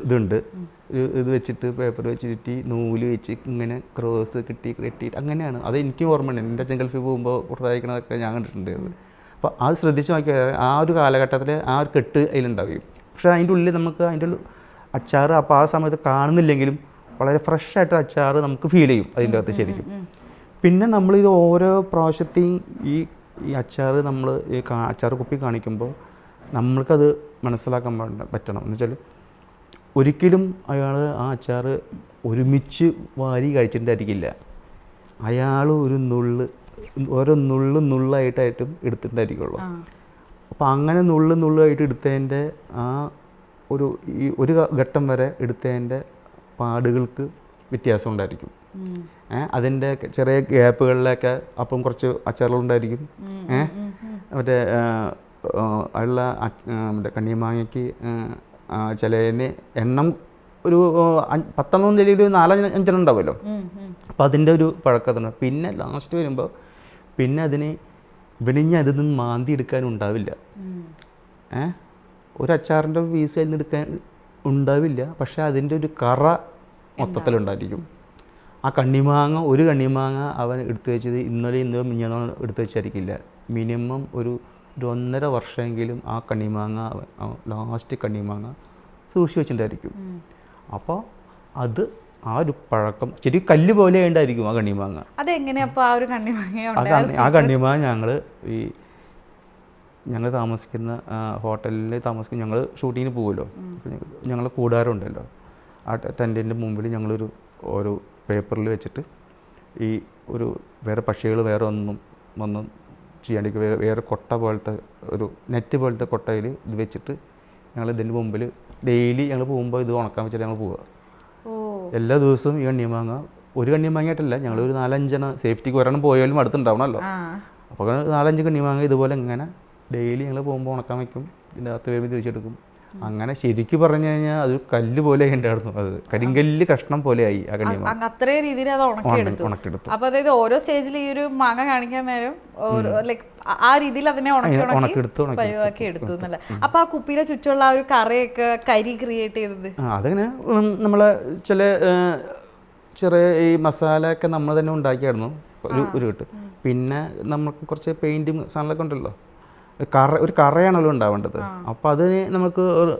A: ഇതുണ്ട്, ഇത് വെച്ചിട്ട് പേപ്പർ വെച്ച് ചുറ്റി നൂല് വെച്ച് ഇങ്ങനെ ക്രോസ് കെട്ടിയിട്ട് അങ്ങനെയാണ്. അത് എനിക്ക് ഓർമ്മയുണ്ട്, എൻ്റെ അച്ഛൻ ഗൾഫിൽ പോകുമ്പോൾ കൊടുത്തയക്കണതൊക്കെ ഞാൻ കണ്ടിട്ടുണ്ട്. അപ്പോൾ അത് ശ്രദ്ധിച്ച് നോക്കിയാൽ ആ ഒരു കാലഘട്ടത്തിൽ ആ ഒരു കെട്ട് അതിലുണ്ടാവുകയും, പക്ഷേ അതിൻ്റെ ഉള്ളിൽ നമുക്ക് അതിൻ്റെ അച്ചാറ് അപ്പോൾ ആ സമയത്ത് കാണുന്നില്ലെങ്കിലും വളരെ ഫ്രഷായിട്ട് അച്ചാറ് നമുക്ക് ഫീൽ ചെയ്യും അതിൻ്റെ അകത്ത് ശരിക്കും. പിന്നെ നമ്മളിത് ഓരോ പ്രാവശ്യത്തെയും ഈ അച്ചാറ് നമ്മൾ ഈ അച്ചാറ് കുപ്പി കാണിക്കുമ്പോൾ നമ്മൾക്കത് മനസ്സിലാക്കാൻ പറ്റണം. എന്ന് വെച്ചാൽ ഒരിക്കലും അയാൾ ആ അച്ചാറ് ഒരുമിച്ച് വാരി കഴിച്ചിട്ടുണ്ടായിരിക്കില്ല. അയാൾ ഓരോ നുള്ളായിട്ടായിട്ടും എടുത്തിട്ടുണ്ടായിരിക്കുള്ളൂ. അപ്പോൾ അങ്ങനെ നുള്ളായിട്ട് എടുത്തതിൻ്റെ ആ ഒരു ഘട്ടം വരെ എടുത്തതിൻ്റെ പാടുകൾക്ക് വ്യത്യാസം ഉണ്ടായിരിക്കും. അതിൻ്റെ ചെറിയ ഗ്യാപ്പുകളിലൊക്കെ അപ്പം കുറച്ച് അച്ചാറുകളുണ്ടായിരിക്കും. മറ്റേ മറ്റേ കണ്ണിമാങ്ങയ്ക്ക് ചിലതിന് എണ്ണം ഒരു 10 ചെടിയിൽ 4-5 ഉണ്ടാവുമല്ലോ. അപ്പോൾ അതിൻ്റെ ഒരു പഴക്കത്തുണ്ട്. പിന്നെ ലാസ്റ്റ് വരുമ്പോൾ പിന്നെ അതിന് അതിൽ നിന്ന് മാന്തി എടുക്കാനും ഉണ്ടാവില്ല. ഒരു അച്ചാറിൻ്റെ പീസ് അതിൽ നിന്ന് എടുക്കാൻ ഉണ്ടാവില്ല, പക്ഷേ അതിൻ്റെ ഒരു കറ മൊത്തത്തിലുണ്ടായിരിക്കും. ആ ഒരു കണ്ണിമാങ്ങ അവൻ എടുത്തു വെച്ചത് ഇന്നോ മിഞ്ഞാന്നോ എടുത്തു വെച്ചായിരിക്കില്ല. മിനിമം ഒരു 1.5 വർഷമെങ്കിലും ആ കണ്ണിമാങ്ങ ലാസ്റ്റ് കണ്ണിമാങ്ങ സൂക്ഷിച്ച് വെച്ചിട്ടുണ്ടായിരിക്കും. അപ്പോൾ അത് ആ ഒരു പഴക്കം ശരി കല്ല് പോലെ ഉണ്ടായിരിക്കും ആ കണ്ണിമാങ്ങ. ആ കണ്ണിമാങ്ങ ഞങ്ങൾ താമസിക്കുന്ന ഹോട്ടലിൽ ഞങ്ങൾ ഷൂട്ടിങ്ങിന് പോകുമല്ലോ. ഞങ്ങൾ കൂടാറുണ്ടല്ലോ, ആ ടെൻറ്റിൻ്റെ മുമ്പിൽ ഞങ്ങളൊരു പേപ്പറിൽ വെച്ചിട്ട് ഈ വേറെ പക്ഷികൾ വേറെ ഒന്നും ചെയ്യാണ്ടിരിക്കും, വേറെ കൊട്ട പോലത്തെ ഒരു നെറ്റ് പോലത്തെ കൊട്ടയിൽ ഇത് വെച്ചിട്ട് ഞങ്ങൾ ഇതിൻ്റെ മുമ്പിൽ ഡെയിലി ഞങ്ങൾ പോകുമ്പോൾ ഇത് ഉണക്കാൻ വെച്ചിട്ട് ഞങ്ങൾ പോവുക. എല്ലാ ദിവസവും ഈ കണ്ണിമാങ്ങ ഒരു കണ്ണിമാങ്ങയായിട്ടല്ല, ഞങ്ങൾ ഒരു 4-5 സേഫ്റ്റിക്ക് ഒരെണ്ണം പോയാലും അടുത്തുണ്ടാവണമല്ലോ. അപ്പോൾ 4-5 കണ്ണിമാങ്ങ ഇതുപോലെ ഇങ്ങനെ ഡെയിലി ഞങ്ങൾ പോകുമ്പോൾ ഉണക്കാൻ വയ്ക്കും, ഇതിൻ്റെ അകത്ത് വരുമ്പോൾ തിരിച്ചെടുക്കും. അങ്ങനെ ശരിക്കും പറഞ്ഞു കഴിഞ്ഞാൽ അത് കല്ല് പോലെ ഉണ്ടായിരുന്നു, അത് കരിങ്കല്ല് കഷ്ണം പോലെ ആയി ആ കണ്ണിമാങ്ങ.
B: അത്രയും രീതിയിൽ അത് ഉണക്കിയെടുത്തു. അപ്പോൾ അതായത് ഓരോ സ്റ്റേജിൽ ഈ ഒരു മാങ്ങ കാണിക്കാൻ നേരം ലൈക്ക് ആ രീതിയിൽ അതിനെ പരിവാക്കി എടുത്തു എന്നല്ല. അപ്പൊ ആ കുപ്പിയുടെ ചുറ്റുമുള്ള ആ ഒരു കറയൊക്കെ ക്രിയേറ്റ് ചെയ്തത്
A: അതങ്ങനെ നമ്മളെ ചെറിയ ഈ മസാല ഒക്കെ നമ്മൾ തന്നെ ഉണ്ടാക്കിയായിരുന്നു ഒരു കിട്ടും. പിന്നെ നമുക്ക് കുറച്ച് പെയിന്റും സാധനങ്ങളൊക്കെ ഉണ്ടല്ലോ, ഒരു കറയാണല്ലോ ഉണ്ടാവേണ്ടത്. അപ്പോൾ അതിന് നമുക്ക് ഒരു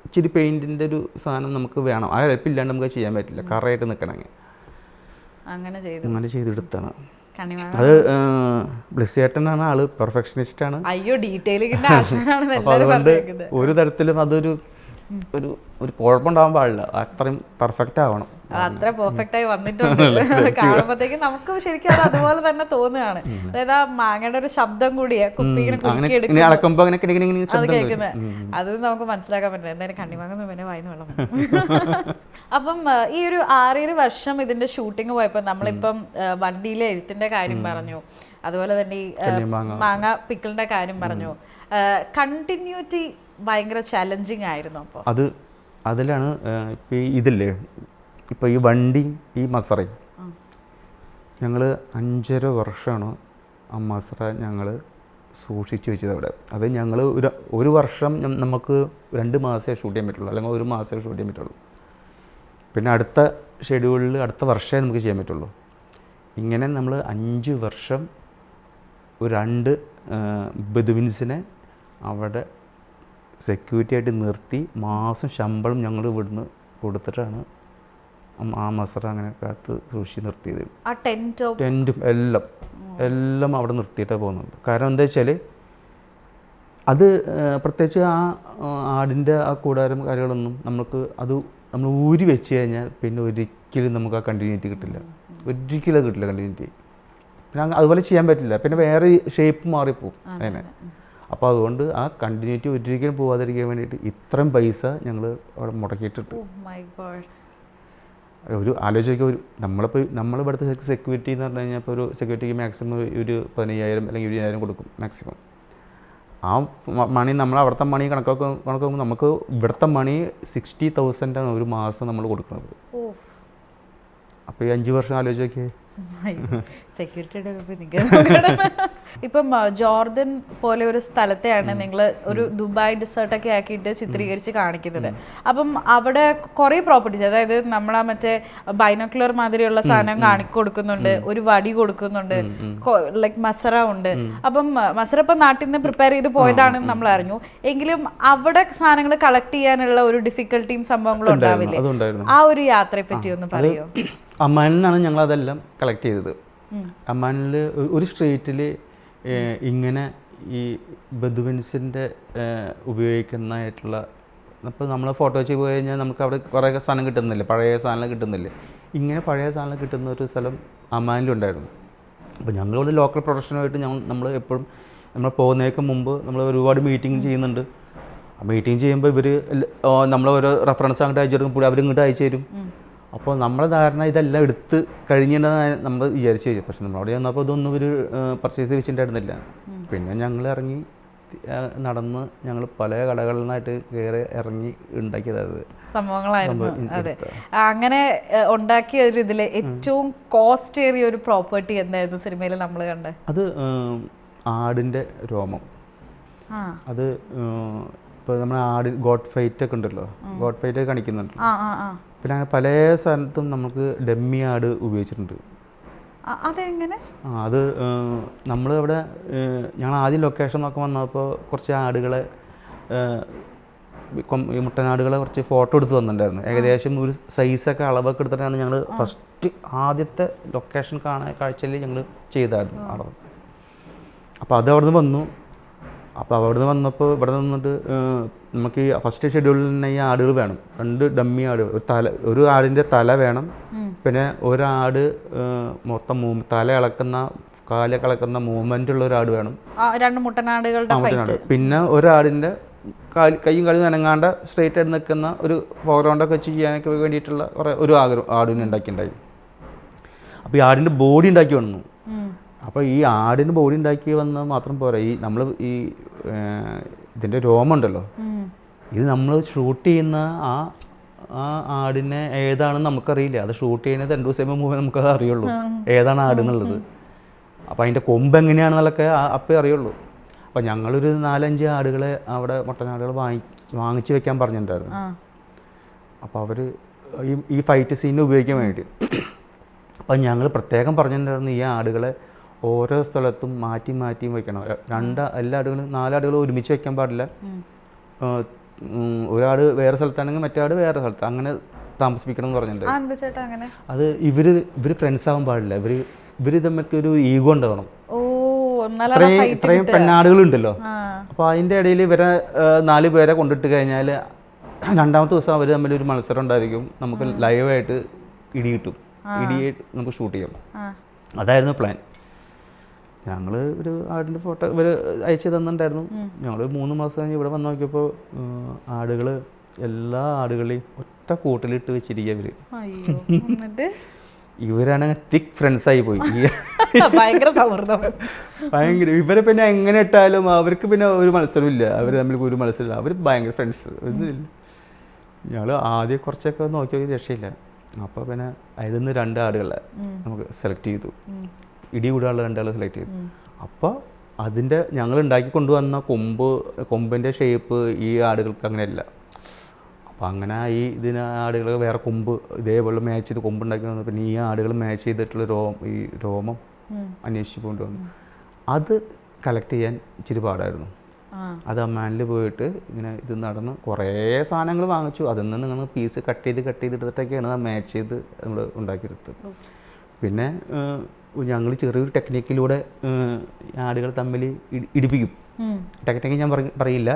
A: ഇച്ചിരി പെയിൻറ്റിൻ്റെ ഒരു സാധനം നമുക്ക് വേണം. ആ ഹെൽപ്പില്ലാണ്ട് നമുക്ക് ചെയ്യാൻ പറ്റില്ല, കറയായിട്ട് നിൽക്കണമെങ്കിൽ. അങ്ങനെ ചെയ്തെടുത്താണ്. അത് ബ്ലിസ്സേട്ടനാണ് ആള്, പെർഫെക്ഷനിസ്റ്റാണ്. അപ്പോൾ അതുകൊണ്ട് ഒരു തരത്തിലും അതൊരു ഒരു കുഴപ്പമുണ്ടാവാൻ പാടില്ല, അത്രയും പെർഫെക്റ്റ് ആവണം.
B: അത്ര പെർഫെക്റ്റ് ആയി വന്നിട്ടുണ്ട്. കാണുമ്പോഴത്തേക്കും നമുക്ക് ശരിക്കും അത് അതുപോലെ തന്നെ തോന്നുകയാണ്. അതായത് ആ മാങ്ങയുടെ ഒരു ശബ്ദം കൂടിയാ കുപ്പി കേൾക്കുന്നത്, അത് നമുക്ക് മനസ്സിലാക്കാൻ പറ്റില്ല. എന്തായാലും കണ്ണിമാങ്ങ പിന്നെ വായിന്ന് വെള്ളം. അപ്പം ഈ ഒരു 6-7 വർഷം ഇതിന്റെ ഷൂട്ടിങ് പോയപ്പോ നമ്മളിപ്പം വണ്ടിയിലെ എഴുത്തിന്റെ കാര്യം പറഞ്ഞു, അതുപോലെ തന്നെ ഈ മാങ്ങ പിക്കിളിന്റെ കാര്യം പറഞ്ഞു. കണ്ടിന്യൂറ്റി ഭയങ്കര ചലഞ്ചിങ് ആയിരുന്നു. അപ്പോൾ
A: അതിലാണ് ഇപ്പം ഇതില്ലേ, ഇപ്പോൾ ഈ വണ്ടി ഈ മസറയും ഞങ്ങൾ 5.5 വർഷമാണ് ആ മസറ ഞങ്ങൾ സൂക്ഷിച്ച് വെച്ചത് അവിടെ. അത് ഞങ്ങൾ ഒരു വർഷം നമുക്ക് 2 മാസമേ ഷൂട്ട് ചെയ്യാൻ പറ്റുള്ളൂ, അല്ലെങ്കിൽ 1 മാസമേ ഷൂട്ട് ചെയ്യാൻ പറ്റുള്ളൂ. പിന്നെ അടുത്ത ഷെഡ്യൂളിൽ അടുത്ത വർഷമേ നമുക്ക് ചെയ്യാൻ പറ്റുള്ളൂ. ഇങ്ങനെ നമ്മൾ 5 വർഷം 2 ബദുവിൻസിനെ അവിടെ സെക്യൂരിറ്റി ആയിട്ട് നിർത്തി മാസം ശമ്പളം ഞങ്ങൾ ഇവിടുന്ന് കൊടുത്തിട്ടാണ് ആ മസറ അങ്ങനെ കാത്ത് സൂക്ഷിച്ച് നിർത്തിയത്. ടെൻറ്റും എല്ലാം അവിടെ നിർത്തിയിട്ടാണ് പോകുന്നത്. കാരണം എന്താ വെച്ചാൽ അത് പ്രത്യേകിച്ച് ആ ആടിൻ്റെ ആ കൂടാരം കാര്യങ്ങളൊന്നും നമ്മൾ ഊരി വെച്ച് കഴിഞ്ഞാൽ പിന്നെ ഒരിക്കലും നമുക്ക് ആ കണ്ടിന്യൂറ്റി കിട്ടില്ല, ഒരിക്കലും കിട്ടില്ല കണ്ടിന്യൂറ്റി. പിന്നെ അതുപോലെ ചെയ്യാൻ പറ്റില്ല, പിന്നെ വേറെ ഷേപ്പ് മാറിപ്പോവും അതിനെ. അപ്പോൾ അതുകൊണ്ട് ആ കണ്ടിന്യൂറ്റി ഒരിക്കലും പോകാതിരിക്കാൻ വേണ്ടിയിട്ട് ഇത്രയും പൈസ ഞങ്ങൾ അവിടെ മുടക്കിയിട്ടിട്ട്.
B: Oh my God.
A: ഒരു ആലോചിക്കുക, ഒരു നമ്മളിവിടുത്തെ സെക്യൂരിറ്റി എന്ന് പറഞ്ഞു കഴിഞ്ഞാൽ ഇപ്പോൾ ഒരു സെക്യൂരിറ്റിക്ക് മാക്സിമം ഒരു 15,000 അല്ലെങ്കിൽ 20,000 കൊടുക്കും മാക്സിമം. ആ മണി നമ്മൾ അവിടുത്തെ മണി കണക്കാക്കുമ്പോൾ നമുക്ക് ഇവിടുത്തെ മണി 60,000 ഒരു മാസം നമ്മൾ കൊടുക്കുന്നത്. അപ്പോൾ ഈ 5 വർഷം ആലോചിച്ച് നോക്കിയേ.
B: സെക്യൂരിറ്റിയുടെ ഇപ്പം ജോർദൻ പോലെ ഒരു സ്ഥലത്തെയാണ് നിങ്ങൾ ഒരു ദുബായ് ഡെസേർട്ടൊക്കെ ആക്കിയിട്ട് ചിത്രീകരിച്ച് കാണിക്കുന്നത്. അപ്പം അവിടെ കുറേ പ്രോപ്പർട്ടീസ്, അതായത് നമ്മളാ മറ്റേ ബൈനോക്കുലർ മാതിരിയുള്ള സാധനം കൊടുക്കുന്നുണ്ട്, ഒരു വടി കൊടുക്കുന്നുണ്ട്, ലൈക്ക് മസറ ഉണ്ട്. അപ്പം മസറ ഇപ്പം നാട്ടിൽ നിന്ന് പ്രിപ്പയർ ചെയ്ത് പോയതാണെന്ന് നമ്മൾ അറിഞ്ഞു. എങ്കിലും അവിടെ സാധനങ്ങൾ കളക്ട് ചെയ്യാനുള്ള ഒരു ഡിഫിക്കൽട്ടിയും സംഭവങ്ങളും ഉണ്ടാവില്ലേ? ആ ഒരു യാത്രയെ പറ്റി ഒന്ന് പറയുമോ?
A: അമ്മാനിലാണ് ഞങ്ങളതെല്ലാം കളക്ട് ചെയ്തത്. അമ്മാനിൽ ഒരു സ്ട്രീറ്റിൽ ഇങ്ങനെ ഈ ബദുവിൻസിൻ്റെ ഉപയോഗിക്കുന്നതായിട്ടുള്ള, അപ്പോൾ നമ്മൾ ഫോട്ടോ വെച്ച് പോയി കഴിഞ്ഞാൽ നമുക്ക് അവിടെ കുറേ സാധനം കിട്ടുന്നില്ല, പഴയ സാധനം കിട്ടുന്നില്ല. ഇങ്ങനെ പഴയ സാധനം കിട്ടുന്ന ഒരു സ്ഥലം അമ്മാനിലുണ്ടായിരുന്നു. അപ്പോൾ ഞങ്ങളോട് ലോക്കൽ പ്രൊഡക്ഷനുമായിട്ട് നമ്മൾ എപ്പോഴും നമ്മൾ പോകുന്നതിന് മുമ്പ് നമ്മൾ ഒരുപാട് മീറ്റിംഗ് ചെയ്യുന്നുണ്ട്. ആ മീറ്റിംഗ് ചെയ്യുമ്പോൾ ഇവർ നമ്മൾ ഓരോ റെഫറൻസ് അങ്ങോട്ട് അയച്ചു തരും, അവരിങ്ങോട്ട് അയച്ചു തരും. അപ്പോൾ നമ്മളെ ധാരണ ഇതെല്ലാം എടുത്ത് കഴിഞ്ഞിട്ടുണ്ടെന്ന് നമ്മൾ വിചാരിച്ചു കഴിഞ്ഞു. പക്ഷെ നമ്മളവിടെ ചെന്നപ്പോൾ ഇതൊന്നും ഒരു പർച്ചേസ് വെച്ചിട്ടുണ്ടായിരുന്നില്ല. പിന്നെ ഞങ്ങൾ ഇറങ്ങി നടന്ന് ഞങ്ങൾ പല കടകളിൽ നിന്നായിട്ട് കയറി ഇറങ്ങി ഉണ്ടാക്കിയത്
B: സംഭവങ്ങളായിരുന്നു. അതെ, അങ്ങനെ ഉണ്ടാക്കിയ ഒരു ഇതിൽ ഏറ്റവും കോസ്റ്റ് ഏറിയ ഒരു പ്രോപ്പർട്ടി എന്തായിരുന്നു സിനിമയിൽ നമ്മൾ കണ്ടത്?
A: അത് ആടിൻ്റെ രോമം. അത് ഇപ്പോൾ നമ്മൾ ഗോഡ് ഫൈറ്റ് ഒക്കെ ഉണ്ടല്ലോ, ഗോഡ് ഫൈറ്റ് ഒക്കെ കാണിക്കുന്നുണ്ട്. പിന്നെ അങ്ങനെ പല സ്ഥലത്തും നമുക്ക് ഡമ്മി ആട് ഉപയോഗിച്ചിട്ടുണ്ട്.
B: അതെങ്ങനെ?
A: അത് നമ്മൾ ഇവിടെ ഞങ്ങൾ ആദ്യം ലൊക്കേഷൻ നോക്കാൻ വന്നപ്പോൾ കുറച്ച് ആടുകളെ, മുട്ടനാടുകളെ കുറച്ച് ഫോട്ടോ എടുത്ത് വന്നിട്ടുണ്ടായിരുന്നു. ഏകദേശം ഒരു സൈസൊക്കെ അളവൊക്കെ എടുത്തിട്ടാണ് ഞങ്ങൾ ഫസ്റ്റ് ആദ്യത്തെ ലൊക്കേഷൻ കാഴ്ചയിൽ ഞങ്ങൾ ചെയ്തായിരുന്നു അളവ്. അപ്പോൾ അത് അവിടെ നിന്ന് വന്നു. അപ്പോൾ അവിടെ നിന്ന് വന്നപ്പോൾ ഇവിടെ നിന്നിട്ട് നമുക്ക് ഈ ഫസ്റ്റ് ഷെഡ്യൂളിൽ തന്നെ ഈ ആടുകൾ വേണം, 2 ഡമ്മി ആടുകൾ. ഒരു ആടിൻ്റെ തല വേണം, പിന്നെ ഒരാട് മൊത്തം തല ഇളക്കുന്ന കാലൊക്കെ ഇളക്കുന്ന മൂവ്മെൻ്റ് ഉള്ള ഒരാട് വേണം,
B: 2 മുട്ടനാടുകളുടെ.
A: പിന്നെ ഒരാടിൻ്റെ കൈയും കാലും നനങ്ങാണ്ട സ്ട്രെയിറ്റ് ആയിട്ട് നിൽക്കുന്ന ഒരു ഫോർഗ്രൗണ്ടൊക്കെ വെച്ച് ചെയ്യാനൊക്കെ വേണ്ടിയിട്ടുള്ള കുറേ ഒരു ആടിനെ ഉണ്ടാക്കിയിട്ടുണ്ടായി. അപ്പോൾ ഈ ആടിൻ്റെ ബോഡി ഉണ്ടാക്കി വന്നു. അപ്പോൾ ഈ ആടിന് ബോഡി ഉണ്ടാക്കി വന്നാൽ മാത്രം പോരാ, ഈ നമ്മൾ ഈ ഇതിൻ്റെ രോമമുണ്ടല്ലോ, ഇത് നമ്മൾ ഷൂട്ട് ചെയ്യുന്ന ആ ആടിനെ ഏതാണെന്ന് നമുക്കറിയില്ല. അത് ഷൂട്ട് ചെയ്യുന്നത് 2 ദിവസം മുമ്പേ നമുക്കത് അറിയുള്ളൂ ഏതാണ് ആടെന്നുള്ളത്. അപ്പോൾ അതിൻ്റെ കൊമ്പ് എങ്ങനെയാണെന്നുള്ളതൊക്കെ അപ്പേ അറിയുള്ളൂ. അപ്പോൾ ഞങ്ങളൊരു 4-5 ആടുകളെ അവിടെ മുട്ടനാടുകൾ വാങ്ങിച്ച് വെക്കാൻ പറഞ്ഞിട്ടുണ്ടായിരുന്നു. അപ്പോൾ അവർ ഈ ഫൈറ്റ് സീനിന് ഉപയോഗിക്കാൻ വേണ്ടി. അപ്പം ഞങ്ങൾ പ്രത്യേകം പറഞ്ഞിട്ടുണ്ടായിരുന്നു ഈ ആടുകളെ ഓരോ സ്ഥലത്തും മാറ്റി മാറ്റി വയ്ക്കണം. എല്ലാ ആടുകളും 4 ആടുകൾ ഒരുമിച്ച് വെക്കാൻ പാടില്ല. ഒരാട് വേറെ സ്ഥലത്താണെങ്കിൽ മറ്റേ ആട് വേറെ സ്ഥലത്ത് അങ്ങനെ താമസിപ്പിക്കണം എന്ന് പറഞ്ഞിട്ടുണ്ട്. അത് ഇവർ ഫ്രണ്ട്സ് ആവാൻ പാടില്ല. ഇവർ തമ്മിൽ ഒരു ഈഗോ ഉണ്ടാവണം. ഇത്രയും പെണ്ണാടുകളുണ്ടല്ലോ. അപ്പോൾ അതിൻ്റെ ഇടയിൽ ഇവരെ 4 പേരെ കൊണ്ടിട്ട് കഴിഞ്ഞാൽ 2ാമത്തെ ദിവസം അവർ തമ്മിൽ ഒരു മത്സരം ഉണ്ടായിരിക്കും. നമുക്ക് ലൈവായിട്ട് ഇടി കിട്ടും, ഇടിയായിട്ട് നമുക്ക് ഷൂട്ട് ചെയ്യാം. അതായിരുന്നു പ്ലാൻ. ഞങ്ങൾ ഒരു ആടിൻ്റെ ഫോട്ടോ ഇവർ അയച്ചു തന്നിട്ടുണ്ടായിരുന്നു. ഞങ്ങൾ 3 മാസം കഴിഞ്ഞ് ഇവിടെ വന്ന് നോക്കിയപ്പോൾ ആടുകൾ എല്ലാ ആടുകളെയും ഒറ്റ കൂട്ടിലിട്ട് വെച്ചിരിക്കുക. ഇവരാണ് തിക് ഫ്രണ്ട്സായി പോയി.
B: ഭയങ്കര സൗഹൃദം,
A: ഭയങ്കര. ഇവരെ പിന്നെ എങ്ങനെ ഇട്ടാലും അവർക്ക് പിന്നെ ഒരു മത്സരമില്ല, അവർ തമ്മിൽ ഒരു മത്സരമില്ല. അവർ ഭയങ്കര ഫ്രണ്ട്സ്. ഒന്നുമില്ല. ഞങ്ങൾ ആദ്യം കുറച്ചൊക്കെ നോക്കിയ രക്ഷയില്ല. അപ്പോൾ പിന്നെ അതിൽ നിന്ന് 2 ആടുകളെ നമുക്ക് സെലക്ട് ചെയ്തു. ഇടി കൂടാനുള്ള 2 ആളെ സെലക്ട് ചെയ്തു. അപ്പോൾ അതിൻ്റെ ഞങ്ങൾ ഉണ്ടാക്കി കൊണ്ടുവന്ന കൊമ്പിൻ്റെ ഷേപ്പ് ഈ ആടുകൾക്ക് അങ്ങനെയല്ല. അപ്പോൾ അങ്ങനെ ഈ ആടുകൾ വേറെ കൊമ്പ് ഇതേപോലെ മാച്ച് ചെയ്ത് കൊമ്പുണ്ടാക്കി വന്നു. പിന്നെ ഈ ആടുകൾ മാച്ച് ചെയ്തിട്ടുള്ള ഈ രോമം അന്വേഷിച്ച് കൊണ്ടുവന്നു. അത് കളക്ട് ചെയ്യാൻ ഇച്ചിരി പാടായിരുന്നു. അത് അമ്മാനിൽ പോയിട്ട് ഇങ്ങനെ ഇത് നടന്ന് കുറേ സാധനങ്ങൾ വാങ്ങിച്ചു. അതിൽ നിന്ന് നിങ്ങൾ പീസ് കട്ട് ചെയ്തിട്ടൊക്കെയാണ് മാച്ച് ചെയ്ത് നമ്മൾ ഉണ്ടാക്കിയെടുത്തത്. പിന്നെ ഞങ്ങൾ ചെറിയൊരു ടെക്നിക്കിലൂടെ ആടുകൾ തമ്മിൽ ഇടിപ്പിക്കും. ടെക്നിക്ക് ഞാൻ പറയില്ല.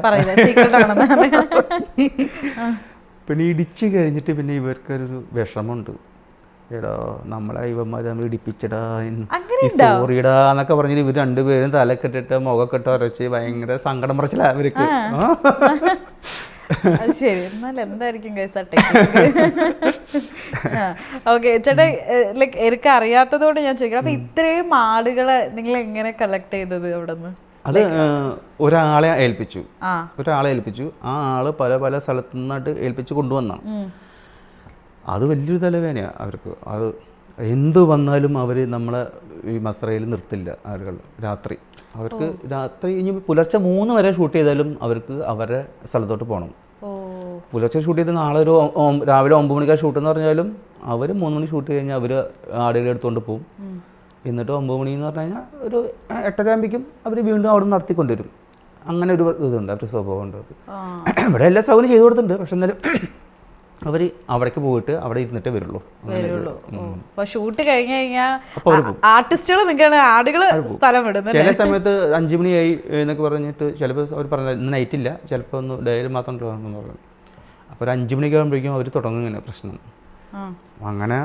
A: പിന്നെ ഇടിച്ച് കഴിഞ്ഞിട്ട് പിന്നെ ഇവർക്കൊരു വിഷമമുണ്ട്. എടാ നമ്മളെ ഇവന്മാർ നമ്മൾ ഇടിപ്പിച്ചടാ
B: അങ്ങനെ
A: ഈ സോറിടാ എന്നൊക്കെ പറഞ്ഞിട്ട് ഇവർ രണ്ടുപേരും തലക്കെട്ടിട്ട് മുഖമൊക്കെ ഇട്ട് ഉരച്ച് ഭയങ്കര സങ്കടം പറച്ചില്ല അവർക്ക്.
B: അത് ശരി. എന്നാൽ എന്തായിരിക്കും ഗൈസ് ആ ഓക്കെ ചേട്ടാ, ലൈക്ക് എനിക്ക് അറിയാത്തത് കൊണ്ട് ഞാൻ ചോദിക്കണം. അപ്പൊ ഇത്രയും ആടുകളെ നിങ്ങൾ എങ്ങനെ കളക്ട് ചെയ്തത് അവിടെ നിന്ന്?
A: അത് ഒരാളെ ഏൽപ്പിച്ചു. ആ ആള് പല പല സ്ഥലത്തു നിന്നായിട്ട് ഏൽപ്പിച്ച് കൊണ്ടുവന്നാണ്. അത് വലിയൊരു തലവേദനയാണ് അവർക്ക്. അത് എന്ത് വന്നാലും അവർ നമ്മളെ ഈ മസ്രയിൽ നിർത്തില്ല ആളുകൾ. രാത്രി അവർക്ക് രാത്രി ഇനി പുലർച്ചെ 3 വരെ ഷൂട്ട് ചെയ്താലും അവർക്ക് അവരുടെ സ്ഥലത്തോട്ട് പോകണം. പുലർച്ചെ ഷൂട്ട് ചെയ്ത് നാളെ ഒരു രാവിലെ 9 മണിക്കാണ് ഷൂട്ട് എന്ന് പറഞ്ഞാലും അവർ 3 മണി ഷൂട്ട് കഴിഞ്ഞാൽ അവർ ആടുകളെ എടുത്തുകൊണ്ട് പോകും. എന്നിട്ട് 9 മണി എന്ന് പറഞ്ഞു കഴിഞ്ഞാൽ ഒരു 8:30 ആകുമ്പോഴേക്കും അവർ വീണ്ടും അവിടെ നിന്ന് നടത്തിക്കൊണ്ടുവരും. അങ്ങനെ ഒരു ഇതുണ്ട്, അവരുടെ സ്വഭാവമുണ്ട്. ഇവിടെ എല്ലാ സൗകര്യം ചെയ്തു കൊടുത്തിട്ടുണ്ട്. പക്ഷെ എന്നാലും അവർ അവിടേക്ക് പോയിട്ട് അവിടെ ഇരുന്നിട്ടേ വരുള്ളൂ.
B: ഷൂട്ട് കഴിഞ്ഞ് കഴിഞ്ഞാൽ ആർട്ടിസ്റ്റുകൾ നിൽക്കുകയാണ്, ആടുകൾ സ്ഥലം വിടും.
A: ചില സമയത്ത് 5 മണിയായി എന്നൊക്കെ പറഞ്ഞിട്ട് ചിലപ്പോൾ അവർ പറഞ്ഞ ഇന്ന് നൈറ്റില്ല, ചിലപ്പോൾ ഒന്ന് ഡെയിലി മാത്രം തുടങ്ങുമെന്ന് പറഞ്ഞു. അപ്പോൾ ഒരു 5 മണിക്ക് ആകുമ്പോഴേക്കും അവർ തുടങ്ങും ഇങ്ങനെ പ്രശ്നം. അങ്ങനെ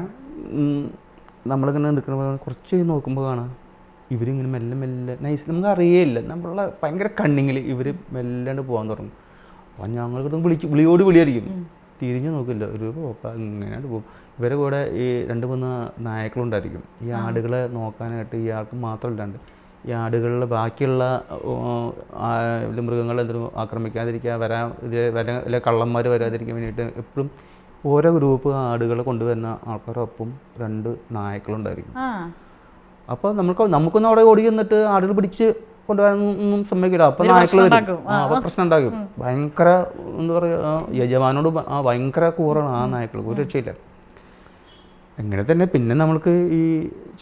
A: നമ്മളിങ്ങനെ നിൽക്കുന്ന കുറച്ച് നോക്കുമ്പോൾ കാണാം ഇവരിങ്ങനെ മെല്ലെ മെല്ലെ നൈസ്, നമുക്ക് അറിയേയില്ല, നമ്മളെ ഭയങ്കര കണ്ണിങ്ങിൽ ഇവർ മെല്ലാണ്ട് പോകാൻ തുടങ്ങും. അപ്പം ഞങ്ങൾക്ക് വിളിയോട് വിളിയായിരിക്കും, തിരിഞ്ഞു നോക്കില്ല, ഒരു ഇങ്ങനെയാണ്ട് പോകും. ഇവരെ കൂടെ ഈ 2-3 നായക്കളുണ്ടായിരിക്കും ഈ ആടുകളെ നോക്കാനായിട്ട്. ഇയാൾക്ക് മാത്രമല്ലാണ്ട് ഈ ആടുകളിൽ ബാക്കിയുള്ള മൃഗങ്ങളെ എന്തെങ്കിലും ആക്രമിക്കാതിരിക്കുക, വല്ല കള്ളന്മാർ വരാതിരിക്കാൻ വേണ്ടിയിട്ട് എപ്പോഴും ഓരോ ഗ്രൂപ്പ് ആടുകളെ കൊണ്ടുവരുന്ന ആൾക്കാരൊപ്പം 2 നായക്കളുണ്ടായിരിക്കും. അപ്പോൾ നമുക്കൊന്നും അവിടെ ഓടി ചെന്നിട്ട് ആടുകൾ പിടിച്ച് കൊണ്ടുപോകാനൊന്നും സമ്മതിക്കില്ല. അപ്പം നായ്ക്കൾ വരും, അപ്പോൾ പ്രശ്നം ഉണ്ടാക്കും. ഭയങ്കര എന്താ പറയുക, യജമാനോട് ഭയങ്കര കൂറാണ് ആ നായ്ക്കൾ, ഒരു രക്ഷയില്ല. എങ്ങനെ തന്നെ പിന്നെ നമ്മൾക്ക് ഈ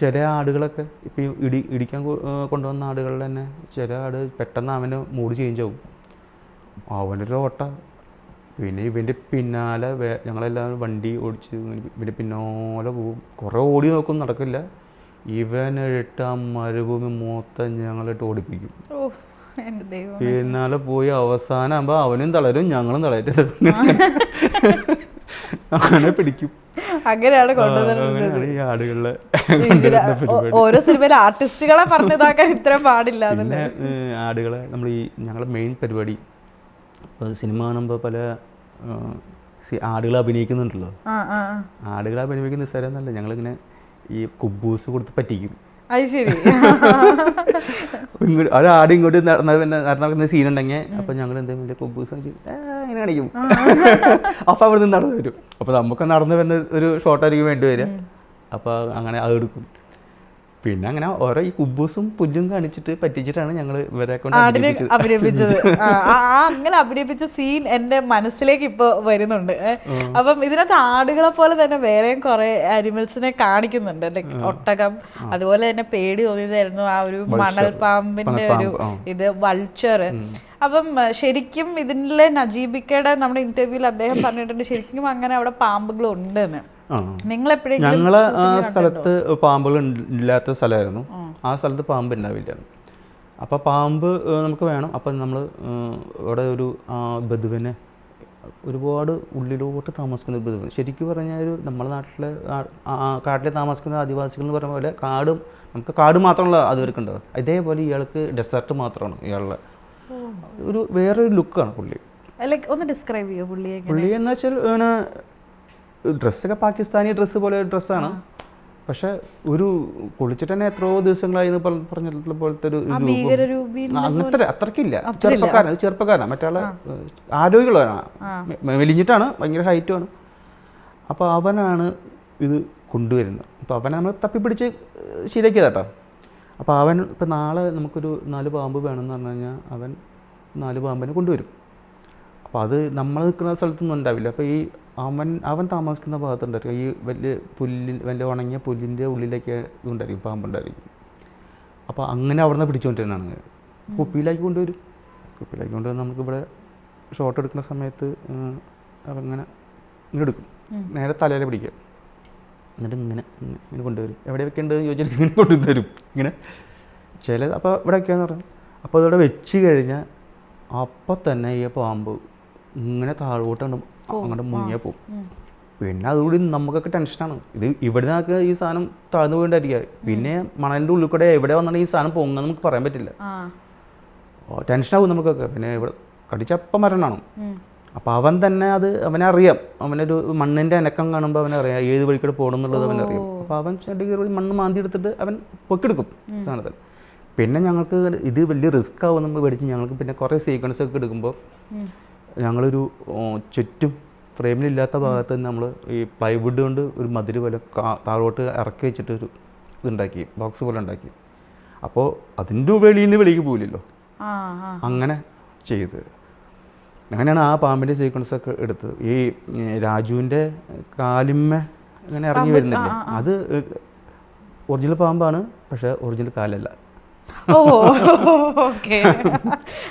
A: ചില ആടുകളൊക്കെ ഇപ്പം ഇടിക്കാൻ കൊണ്ടുവന്ന ആടുകളിൽ തന്നെ ചില ആട് പെട്ടെന്ന് അവന് മൂഡ് ചേഞ്ച് ആവും, അവനൊരു ഓട്ട. പിന്നെ ഇവൻ്റെ പിന്നാലെ ഞങ്ങളെല്ലാവരും വണ്ടി ഓടിച്ച് ഇവൻ്റെ പിന്നാലെ പോവും. കുറേ ഓടി നോക്കും, നടക്കില്ല. ഇവനിട്ട് ആ മരുഭൂമി മൊത്തം ഞങ്ങളിട്ട് ഓടിപ്പിക്കും. പിന്നാലെ പോയി അവസാനം ആകുമ്പോൾ അവനും തളരും ഞങ്ങളും തളരും, അങ്ങനെ പിടിക്കും.
B: അങ്ങനെയാണ്
A: ഈ ആടുകളിലെ
B: ഓരോ സിനിമയിൽ ആർട്ടിസ്റ്റുകളെ പറഞ്ഞതാക്കാൻ ഇത്ര പാടില്ല.
A: പിന്നെ ആടുകളെ നമ്മൾ ഈ ഞങ്ങളുടെ മെയിൻ പരിപാടി സിനിമ കാണുമ്പോൾ പല ആടുകളെ അഭിനയിക്കുന്നുണ്ടല്ലോ. ആടുകളെ അഭിനയിക്കുന്ന സ്ഥലമൊന്നുമല്ല, ഞങ്ങളിങ്ങനെ ഈ കുബൂസ് കൊടുത്ത് പറ്റിക്കും.
B: അത് ശരി.
A: ഒരാട് ഇങ്ങോട്ട് നടന്ന സീനുണ്ടെങ്കിൽ അപ്പം ഞങ്ങൾ എന്തെങ്കിലും കുബൂസ് ഇങ്ങനെ കാണിക്കും. അപ്പം അവിടെ നിന്ന് നടന്നു വരും. അപ്പോൾ നമുക്ക് നടന്നു വരുന്ന ഒരു ഷോട്ടായിരിക്കും വേണ്ടി വരിക. അപ്പോൾ അങ്ങനെ അത് എടുക്കും. പിന്നെ അങ്ങനെ ഓരോ ഈ കുബൂസും പുല്ലും കാണിച്ചിട്ട് പറ്റിച്ചിട്ടാണ് ഞങ്ങൾ ഇവരെ കൊണ്ട്
B: അഭിനയിപ്പിച്ചത്. അങ്ങനെ അഭിനയിപ്പിച്ച സീൻ എൻ്റെ മനസ്സിലേക്ക് ഇപ്പോൾ വരുന്നുണ്ട്. അപ്പം ഇതിനകത്ത് ആടുകളെ പോലെ തന്നെ വേറെയും കുറെ ആനിമൽസിനെ കാണിക്കുന്നുണ്ട്. ലൈക്ക് ഒട്ടകം, അതുപോലെ തന്നെ പേടി തോന്നിയതായിരുന്നു ആ ഒരു മണൽപ്പാമ്പിന്റെ ഒരു ഇത്, വൾച്ചർ. അപ്പം ശരിക്കും ഇതിലെ നജീബിക്കയുടെ നമ്മുടെ ഇന്റർവ്യൂവിൽ അദ്ദേഹം പറഞ്ഞിട്ടുണ്ട് ശരിക്കും അങ്ങനെ അവിടെ പാമ്പുകൾ ഉണ്ടെന്ന്.
A: ഞങ്ങളെ ആ സ്ഥലത്ത് പാമ്പുകൾ ഇല്ലാത്ത സ്ഥലമായിരുന്നു. ആ സ്ഥലത്ത് പാമ്പ് ഉണ്ടാവില്ല. അപ്പോൾ പാമ്പ് നമുക്ക് വേണം. അപ്പം നമ്മൾ ഇവിടെ ഒരു ബധുവിനെ ഒരുപാട് ഉള്ളിലോട്ട് താമസിക്കുന്ന ഒരു ബധുവിന്, ശരിക്കും പറഞ്ഞാൽ ഒരു നമ്മുടെ നാട്ടിലെ കാട്ടിൽ താമസിക്കുന്ന ആദിവാസികൾ എന്ന് പറയുന്ന പോലെ നമുക്ക് കാട് മാത്രമുള്ള അതുവരെയൊക്കെ ഉണ്ടാവും. ഇതേപോലെ ഇയാൾക്ക് ഡെസേർട്ട് മാത്രമാണ് ഇയാളുടെ ഒരു വേറൊരു ലുക്കാണ് പുള്ളി.
B: ഒന്ന് ഡിസ്ക്രൈബ് ചെയ്യുമോ പുള്ളിയെ?
A: പുള്ളി എന്ന് വെച്ചാൽ ഡ്രസ്സൊക്കെ പാകിസ്ഥാനി ഡ്രസ്സ് പോലെ ഡ്രസ്സാണ്. പക്ഷെ ഒരു കുളിച്ചിട്ട് തന്നെ എത്രയോ ദിവസങ്ങളായി പറഞ്ഞിട്ടുള്ള പോലത്തെ ഒരു അങ്ങനത്തെ അത്രക്കില്ല. ചെറുപ്പക്കാരനാണ്, മറ്റുള്ള ആരോഗ്യമുള്ളവനാണ്, മെലിഞ്ഞിട്ടാണ്, ഭയങ്കര ഹൈറ്റുമാണ്. അപ്പോൾ അവനാണ് ഇത് കൊണ്ടുവരുന്നത്. അപ്പോൾ അവനെ നമ്മൾ തപ്പിപ്പിടിച്ച് ശരിയാക്കിയതാട്ടോ. അപ്പോൾ അവൻ ഇപ്പം നാളെ നമുക്കൊരു 4 പാമ്പ് വേണമെന്ന് പറഞ്ഞു കഴിഞ്ഞാൽ അവൻ 4 പാമ്പിനെ കൊണ്ടുവരും. അപ്പോൾ അത് നമ്മൾ നിൽക്കുന്ന സ്ഥലത്തൊന്നും ഉണ്ടാവില്ല. അപ്പോൾ ഈ അവൻ താമസിക്കുന്ന ഭാഗത്തുണ്ടായിരിക്കും ഈ വലിയ ഉണങ്ങിയ പുല്ലിൻ്റെ ഉള്ളിലേക്ക് ഇതുണ്ടായിരിക്കും, പാമ്പുണ്ടായിരിക്കും. അപ്പോൾ അങ്ങനെ അവിടെ നിന്ന് പിടിച്ചുകൊണ്ടിരുന്നതാണ്. കുപ്പിയിലാക്കി കൊണ്ടുവരും. കുപ്പിയിലാക്കി കൊണ്ടുവന്ന് നമുക്കിവിടെ ഷോട്ട് എടുക്കുന്ന സമയത്ത് അങ്ങനെ ഇങ്ങനെ എടുക്കും, നേരെ തലയിൽ പിടിക്കുക, എന്നിട്ട് ഇങ്ങനെ ഇങ്ങനെ കൊണ്ടുവരും. എവിടെ വെക്കേണ്ടതെന്ന് ചോദിച്ചിട്ട് ഇങ്ങനെ കൊണ്ടുവരും ഇങ്ങനെ ചില. അപ്പോൾ ഇവിടെ വയ്ക്കാന്ന് പറഞ്ഞു. അപ്പോൾ അതവിടെ വെച്ച് കഴിഞ്ഞാൽ അപ്പം തന്നെ ഈ പാമ്പ് ഇങ്ങനെ താഴോട്ടാണ് അങ്ങോട്ട് മുങ്ങിയാൽ പോകും. പിന്നെ അതുകൂടി നമുക്കൊക്കെ ടെൻഷനാണ്. ഇത് ഇവിടെ നിന്നൊക്കെ ഈ സാധനം താഴ്ന്നു പോയിട്ടായിരിക്കുക. പിന്നെ മണലിൻ്റെ ഉള്ളിൽ കൂടെ എവിടെ വന്നാലും ഈ സാധനം പൊങ്ങുന്നത് നമുക്ക് പറയാൻ പറ്റില്ല. ടെൻഷനാവും നമുക്കൊക്കെ. പിന്നെ ഇവിടെ കടിച്ചപ്പം മരണമാണ്. അപ്പോൾ അവൻ തന്നെ അത് അവനറിയാം. അവനൊരു മണ്ണിൻ്റെ അനക്കം കാണുമ്പോൾ അവനറിയാം ഏത് വഴിക്കൂടെ പോകണം എന്നുള്ളത് അവനറിയാം. അപ്പോൾ അവൻ ചെടി മണ്ണ് മാന്തി എടുത്തിട്ട് അവൻ പൊക്കെടുക്കും സാധനത്തിൽ. പിന്നെ ഞങ്ങൾക്ക് ഇത് വലിയ റിസ്ക് ആവും നമ്മൾ മേടിച്ച് ഞങ്ങൾക്ക് പിന്നെ കുറേ സീക്വൻസ് ഒക്കെ എടുക്കുമ്പോൾ ഞങ്ങളൊരു ചുറ്റും ഫ്രെയിമിലില്ലാത്ത ഭാഗത്ത് നമ്മൾ ഈ പ്ലൈവുഡ് കൊണ്ട് ഒരു മതിൽ പോലെ താഴോട്ട് ഇറക്കി വെച്ചിട്ട് ഒരു ഇതുണ്ടാക്കി, ബോക്സ് പോലെ ഉണ്ടാക്കി. അപ്പോൾ അതിൻ്റെ വെളിയിൽ നിന്ന് വെളിക്ക് പോകില്ലല്ലോ, അങ്ങനെ ചെയ്ത്. അങ്ങനെയാണ് ആ പാമ്പിൻ്റെ സീക്വൻസൊക്കെ എടുത്തത്. ഈ രാജുവിൻ്റെ കാലിന്മ ഇങ്ങനെ ഇറങ്ങി വരുന്നില്ലേ, അത് ഒറിജിനൽ പാമ്പാണ്, പക്ഷേ ഒറിജിനൽ കാലല്ല.
B: ഓ ഓക്കെ.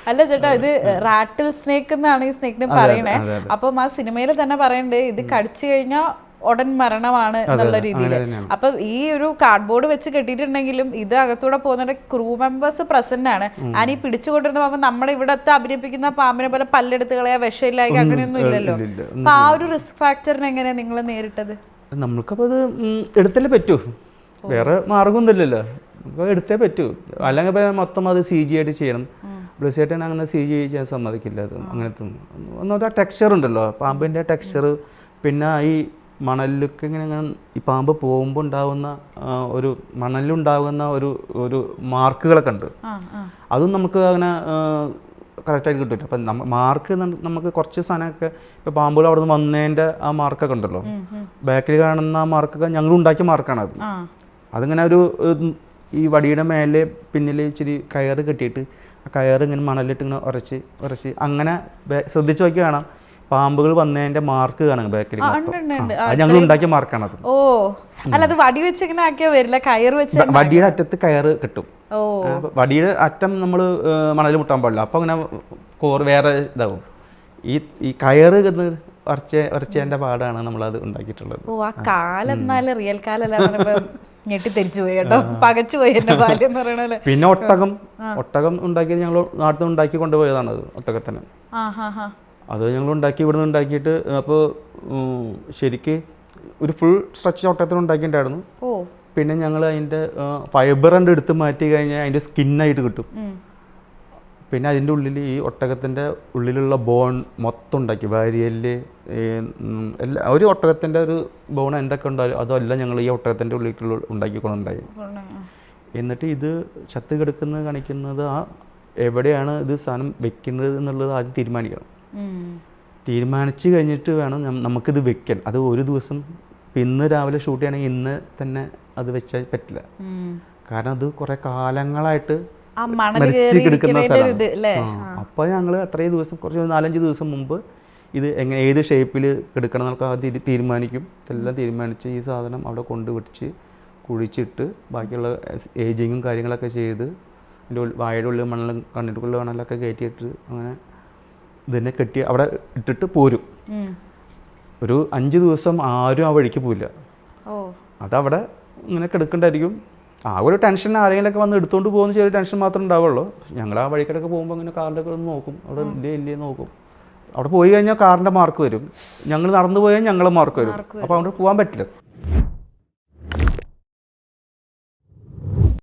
B: അല്ല ചേട്ടാ, ഇത് റാറ്റിൽ സ്നേക്ക് എന്നാണ് ഈ സ്നേക്കിന് പറയണേ. അപ്പം ആ സിനിമയിൽ തന്നെ പറയണ്ടേ ഇത് കടിച്ചു കഴിഞ്ഞാൽ ഉടൻ മരണമാണ് എന്നുള്ള രീതിയിൽ. അപ്പം ഈ ഒരു കാർഡ്ബോർഡ് വെച്ച് കെട്ടിയിട്ടുണ്ടെങ്കിലും ഇത് അകത്തൂടെ പോകുന്ന ക്രൂ മെമ്പേഴ്സ് പ്രസന്റ് ആണ്. ഞാൻ ഈ പിടിച്ചുകൊണ്ടിരുന്ന പാമ്പ് നമ്മുടെ ഇവിടത്തെ അഭിനയിപ്പിക്കുന്ന പാമ്പിനെ പോലെ പല്ലെടുത്ത് കളയാ, വിഷമില്ലായി അങ്ങനെയൊന്നും ഇല്ലല്ലോ. അപ്പൊ ആ ഒരു റിസ്ക് ഫാക്ടറിനെ എങ്ങനെയാ നിങ്ങൾ നേരിട്ടത്?
A: നമ്മൾക്കപ്പോൾ അത് എടുത്തല്ലേ പറ്റൂ, വേറെ മാർഗമൊന്നുമില്ലല്ലോ. അപ്പോൾ എടുത്തേ പറ്റൂ. അല്ലെങ്കിൽ ഇപ്പോൾ മൊത്തം അത് CG ആയിട്ട് ചെയ്യണം. ബ്ലസ്സിയായിട്ട് അങ്ങനെ CG ചെയ്യാൻ സമ്മതിക്കില്ല. അത് അങ്ങനത്തെ ഒന്നും ആ ടെക്സ്ചർ ഉണ്ടല്ലോ, പാമ്പിൻ്റെ ടെക്സ്ചർ. പിന്നെ ഈ മണലിലൊക്കെ ഇങ്ങനെ ഈ പാമ്പ് പോകുമ്പോൾ ഉണ്ടാകുന്ന ഒരു മണലിലുണ്ടാകുന്ന ഒരു മാർക്കുകളൊക്കെ ഉണ്ട്. അതും നമുക്ക് അങ്ങനെ കറക്റ്റായിട്ട് കിട്ടില്ല. അപ്പം മാർക്ക് നമുക്ക് കുറച്ച് സാധനമൊക്കെ ഇപ്പോൾ പാമ്പുകൾ അവിടെ നിന്ന് വന്നതിൻ്റെ ആ മാർക്കൊക്കെ ഉണ്ടല്ലോ, ബാക്കിൽ കാണുന്ന ആ മാർക്കൊക്കെ ഞങ്ങൾ ഉണ്ടാക്കിയ മാർക്കാണത്. അതിങ്ങനെ ഒരു ഈ വടിയുടെ മേലെ പിന്നിൽ ഇച്ചിരി കയറ് കെട്ടിയിട്ട് ആ കയറ് ഇങ്ങനെ മണലിട്ട് ഇങ്ങനെ ഉരച്ച് അങ്ങനെ ശ്രദ്ധിച്ച് നോക്കി കാണാം പാമ്പുകൾ വന്നതിന്റെ മാർക്ക് കാണാം ബാക്കിൽ. അത് ഞങ്ങൾ ഉണ്ടാക്കിയ മാർക്കാണത്.
B: ഓ അല്ല, അത് വടി വെച്ച് ഇങ്ങനെ ആക്കിയാ വരില്ല, കയർ വെച്ച്
A: വടിയുടെ അറ്റത്ത് കയറ് കെട്ടും. വടിയുടെ അറ്റം നമ്മൾ മണലിൽ മുട്ടാൻ പാടില്ല, അപ്പൊ അങ്ങനെ വേറെ ഇതാവും. ഈ കയറ് ഉരച്ചതിന്റെ പാടാണ് നമ്മളത് ഉണ്ടാക്കിയിട്ടുള്ളത്.
B: ഓ ആ കാലെന്നാല് റിയൽ കാലല്ല, ഞെട്ടിത്തെരിച്ചു പോയി കേട്ടോ, പകച്ചു പോയി എന്റെ ബാല്യം എന്ന് പറയണല്ലേ.
A: പിന്നെ ഒട്ടകം ഉണ്ടാക്കിയത് ഞങ്ങൾ നാട്ടിൽ നിന്ന് ഉണ്ടാക്കി കൊണ്ടുപോയതാണ്. അത് ഒട്ടകത്തിന് അത് ഞങ്ങൾ ഉണ്ടാക്കി ഇവിടുന്ന് ഉണ്ടാക്കിയിട്ട്. അപ്പോൾ ശരിക്ക് ഒരു ഫുൾ സ്ട്രച്ച് ഒട്ടകത്തിന് ഉണ്ടാക്കിയിട്ടുണ്ടായിരുന്നു. പിന്നെ ഞങ്ങൾ അതിൻ്റെ ഫൈബർ കണ്ട് എടുത്ത് മാറ്റി കഴിഞ്ഞാൽ അതിൻ്റെ സ്കിന്നായിട്ട് കിട്ടും. പിന്നെ അതിൻ്റെ ഉള്ളിൽ ഈ ഒട്ടകത്തിൻ്റെ ഉള്ളിലുള്ള ബോൺ മൊത്തം ഉണ്ടാക്കി, വാരിയല് എല്ലാ ഒരു ഒട്ടകത്തിൻ്റെ ഒരു ബോൺ എന്തൊക്കെ ഉണ്ടാവും അതെല്ലാം ഞങ്ങൾ ഈ ഒട്ടകത്തിൻ്റെ ഉള്ളിൽ ഉണ്ടാക്കിക്കൊണ്ടുണ്ടായി. എന്നിട്ട് ഇത് ചത്ത് കിടക്കുന്നത് കാണിക്കുന്നത് ആ എവിടെയാണ് ഇത് സാധനം വെക്കുന്നത് എന്നുള്ളത് ആദ്യം തീരുമാനിക്കണം. തീരുമാനിച്ച് കഴിഞ്ഞിട്ട് വേണം നമുക്കിത് വെക്കാൻ. അത് ഒരു ദിവസം ഇന്ന് രാവിലെ ഷൂട്ട് ചെയ്യണമെങ്കിൽ ഇന്ന് തന്നെ അത് വെച്ചാൽ പറ്റില്ല. കാരണം അത് കുറേ കാലങ്ങളായിട്ട് മരിച്ച് കിടക്കുന്ന സ്ഥലമാണ്. അപ്പോൾ ഞങ്ങൾ അത്രയും ദിവസം കുറച്ച് 4-5 ദിവസം മുമ്പ് ഇത് എങ്ങനെ ഏത് ഷേപ്പിൽ എടുക്കണം എന്നൊക്കെ ആദ്യം തീരുമാനിക്കും. ഇതെല്ലാം തീരുമാനിച്ച് ഈ സാധനം അവിടെ കൊണ്ടുപിടിച്ച് കുഴിച്ചിട്ട് ബാക്കിയുള്ള ഏജിങ്ങും കാര്യങ്ങളൊക്കെ ചെയ്ത് അതിൻ്റെ വാഴയുടെ ഉള്ളിൽ മണലും കണ്ണിട്ടുള്ള മണലൊക്കെ കയറ്റിയിട്ട് അങ്ങനെ ഇതിനെ കെട്ടി അവിടെ ഇട്ടിട്ട് പോരും. ഒരു 5 ദിവസം ആരും ആ വഴിക്ക് പോയില്ല. അതവിടെ ഇങ്ങനെ കിടക്കണ്ടായിരിക്കും. ആ ഒരു ടെൻഷൻ ആരെങ്കിലൊക്കെ വന്ന് എടുത്തുകൊണ്ട് പോകുന്ന ചെറിയ ടെൻഷൻ മാത്രമേ ഉണ്ടാവുള്ളൂ. ഞങ്ങൾ ആ വഴിക്കിടക്ക് പോകുമ്പോൾ അങ്ങനെ കാറിൻ്റെ ഒക്കെ ഒന്ന് നോക്കും, അവിടെ ഇല്ലേ നോക്കും. അവിടെ പോയി കഴിഞ്ഞാൽ കാറിൻ്റെ മാർക്ക് വരും, ഞങ്ങൾ നടന്നു പോയാൽ ഞങ്ങളെ മാർക്ക് വരും. അപ്പോൾ അവിടെ പോകാൻ പറ്റില്ല.